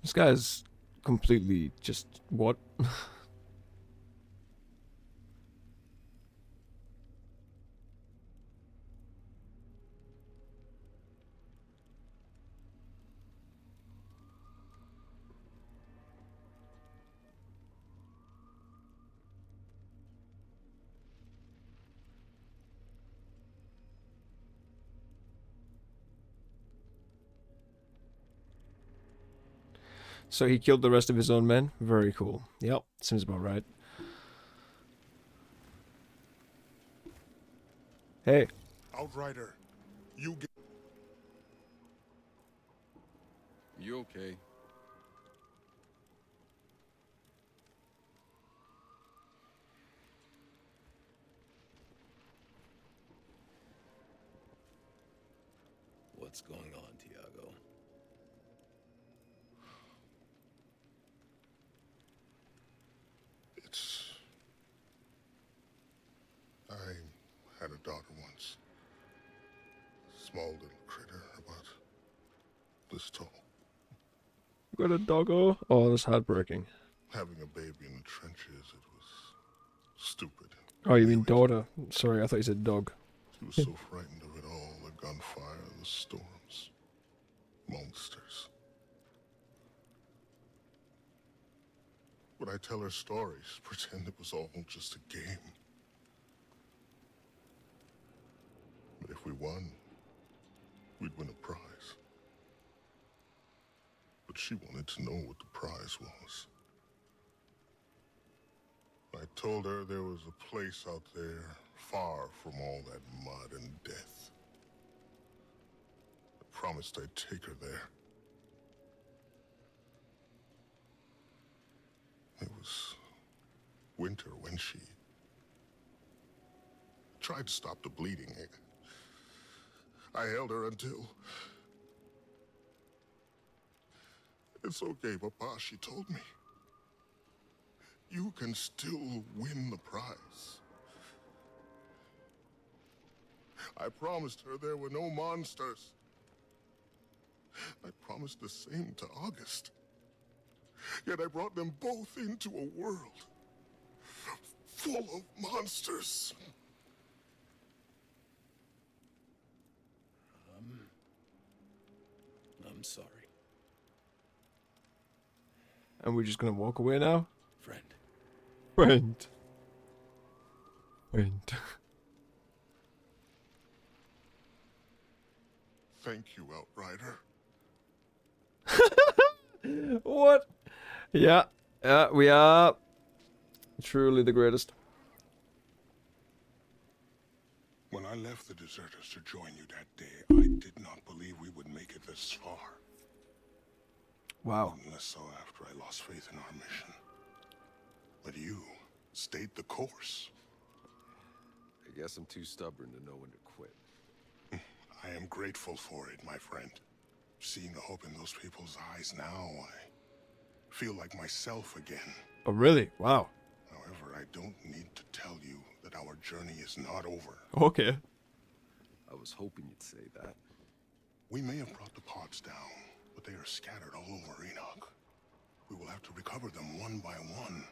A: This guy's completely just what? So he killed the rest of his own men? Very cool. Yep, seems about right. Hey.
J: Outrider, you get...
E: You okay?
K: What's going on, Tiago?
J: I had a daughter once. Small little critter, about this tall.
A: You got a doggo? Oh, that's heartbreaking.
J: Having a baby in the trenches, it was stupid.
A: Oh, you mean daughter. Sorry, I thought you said dog.
J: She was so frightened of it all, the gunfire, the storms, monsters. Would I tell her stories, pretend it was all just a game? But if we won, we'd win a prize. But she wanted to know what the prize was. I told her there was a place out there, far from all that mud and death. I promised I'd take her there. It was winter when she tried to stop the bleeding. I held her until... It's okay, Papa, she told me. You can still win the prize. I promised her there were no monsters. I promised the same to August. Yet I brought them both into a world full of monsters.
K: I'm sorry.
A: And we're just gonna walk away now?
K: Friend.
A: Friend. Friend.
J: Thank you, Outrider.
A: What? Yeah, we are truly the greatest.
J: When I left the deserters to join you that day, I did not believe we would make it this far.
A: Wow.
J: Not less so after I lost faith in our mission. But you stayed the course.
E: I guess I'm too stubborn to know when to quit.
J: I am grateful for it, my friend. Seeing the hope in those people's eyes now, I feel like myself again.
A: Oh, really? Wow.
J: However, I don't need to tell you that our journey is not over.
A: Okay.
E: I was hoping you'd say that.
J: We may have brought the pods down, but they are scattered all over Enoch. We will have to recover them one by one.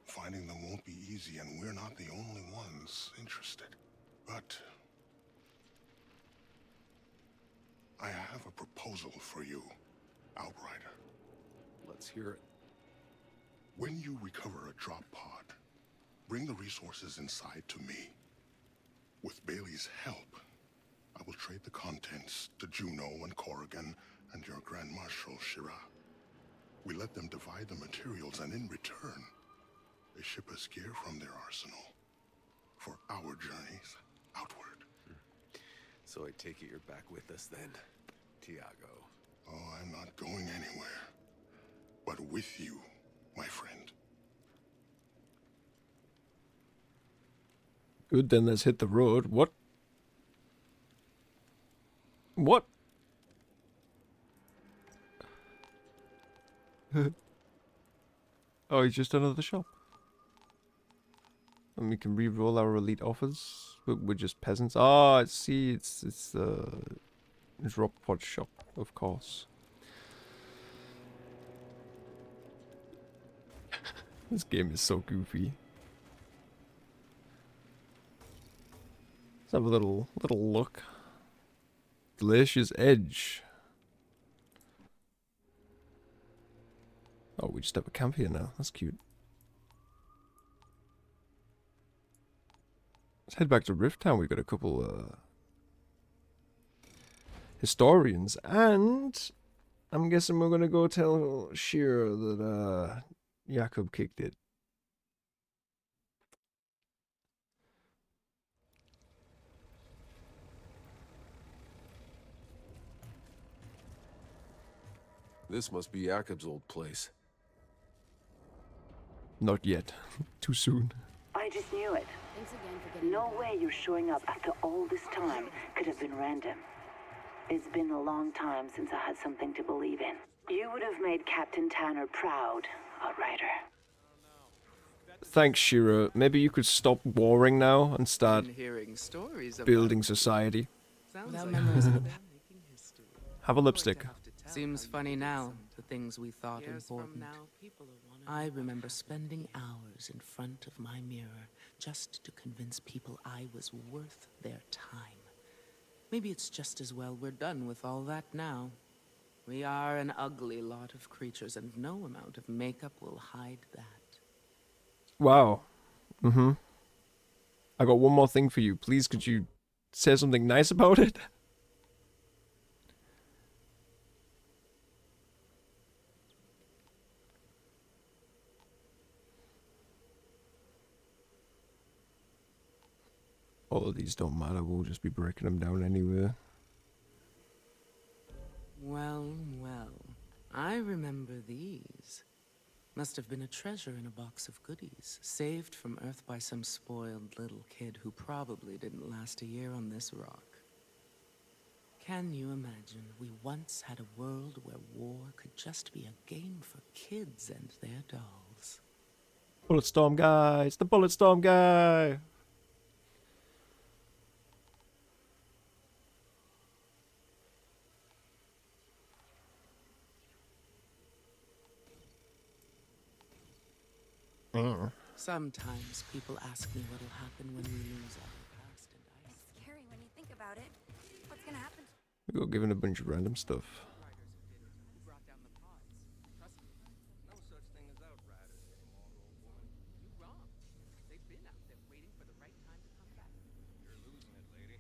J: Finding them won't be easy, and we're not the only ones interested. But I have a proposal for you, Outrider.
E: Let's hear it.
J: When you recover a drop pod, bring the resources inside to me. With Bailey's help, I will trade the contents to Juno and Corrigan and your Grand Marshal, Shira. We let them divide the materials, and in return, they ship us gear from their arsenal for our journeys outward.
E: So I take it you're back with us then, Tiago.
J: Oh, I'm not going anywhere. But with you, my friend.
A: Good, then let's hit the road. What? What? Oh, he's just another shop. And we can re-roll our elite offers. We're just peasants. Ah, I see. It's the drop pod shop, of course. This game is so goofy. Let's have a little look. Glacier's Edge. Oh, we just have a camp here now. That's cute. Let's head back to Rift Town. We've got a couple historians, and I'm guessing we're gonna go tell Shira that Jakob kicked it.
E: This must be Jakob's old place.
A: Not yet. Too soon.
N: I just knew it. No way you're showing up after all this time could have been random. It's been a long time since I had something to believe in. You would have made Captain Tanner proud, Outrider.
A: Thanks, Shira. Maybe you could stop warring now and start
B: Hearing stories about
A: building society.
B: Without memories of
A: Have a lipstick.
B: Seems funny now, the things we thought important. I remember spending hours in front of my mirror just to convince people I was worth their time. Maybe it's just as well we're done with all that now. We are an ugly lot of creatures, and no amount of makeup will hide that.
A: Wow. I got one more thing for you. Please, could you say something nice about it? All of these don't matter. We'll just be breaking them down anyway.
B: Well, well. I remember these. Must have been a treasure in a box of goodies, saved from Earth by some spoiled little kid who probably didn't last a year on this rock. Can you imagine? We once had a world where war could just be a game for kids and their dolls.
A: Bulletstorm guy! It's the Bulletstorm guy!
B: Sometimes people ask me what'll happen when we lose our past, and
L: It's scary when you think about it. What's gonna happen?
A: We got given a bunch of random stuff.
H: No such thing as outriders anymore, old woman.
B: You're wrong. They've been out there waiting for the right time to come back.
H: You're losing it, lady.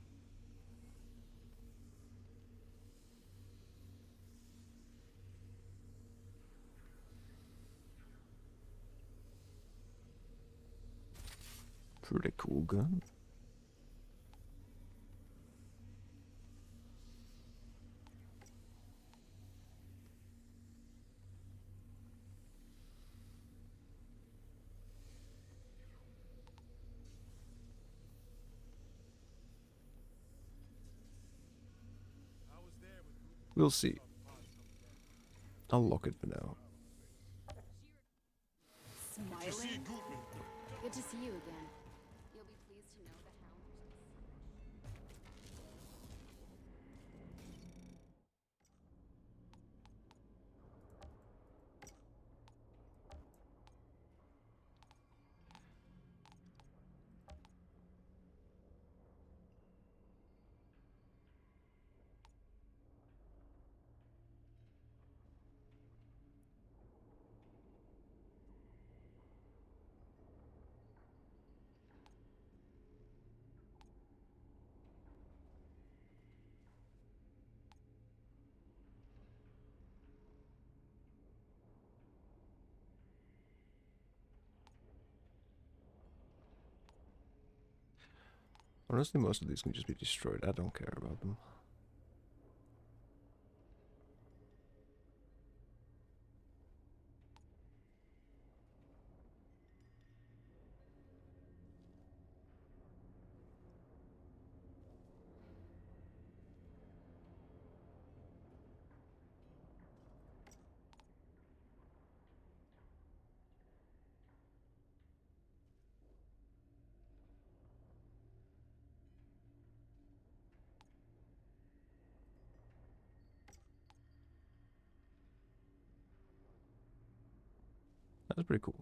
A: Pretty cool gun. We'll see. I'll lock it for now.
C: Smiling? Good to see you again. You'll be pleased to know the Hound.
A: Honestly, most of these can just be destroyed. I don't care about them. That's pretty cool.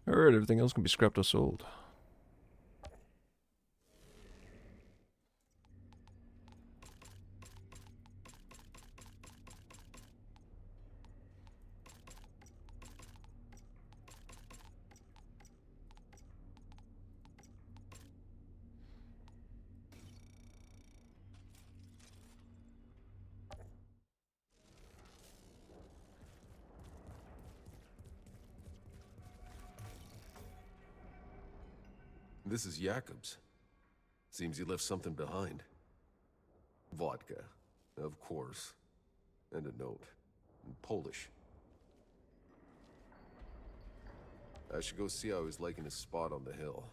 A: Alright, everything else can be scrapped or sold.
E: This is Jakobs. Seems he left something behind. Vodka, of course. And a note. In Polish. I should go see how he's liking his spot on the hill.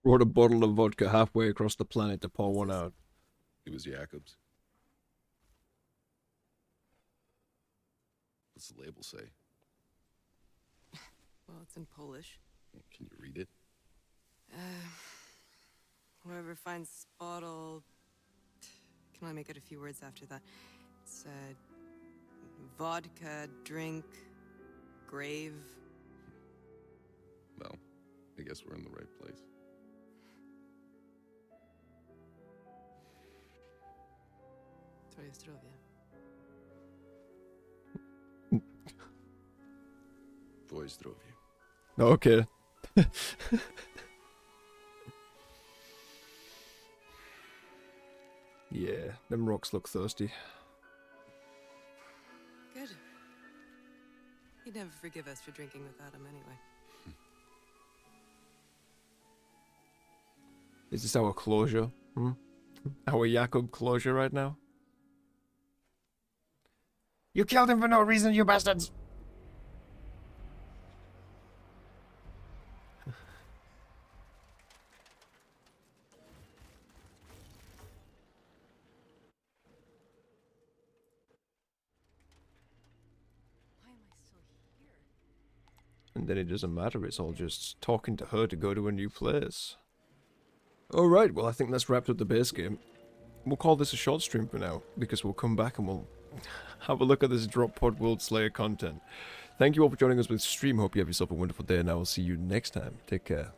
E: Brought a bottle of vodka halfway across the planet to pour one out. It was Jakobs. What's the label say?
O: Well, it's in Polish.
E: Can you read it?
O: Whoever finds this bottle can only make out a few words after that. It's vodka, drink, grave.
E: Well, I guess we're in the right place.
O: Twoje zdrowie.
E: Twoje zdrowie.
A: Okay. Yeah, them rocks look thirsty.
O: Good. He'd never forgive us for drinking without him anyway.
A: Is this our closure? Hmm? Our Jakob closure right now? You killed him for no reason, you bastards! And then it doesn't matter, it's all just talking to her to go to a new place. Alright, well I think that's wrapped up the base game. We'll call this a short stream for now, because we'll come back and we'll have a look at this Drop Pod World Slayer content. Thank you all for joining us with stream. Hope you have yourself a wonderful day, and I will see you next time. Take care.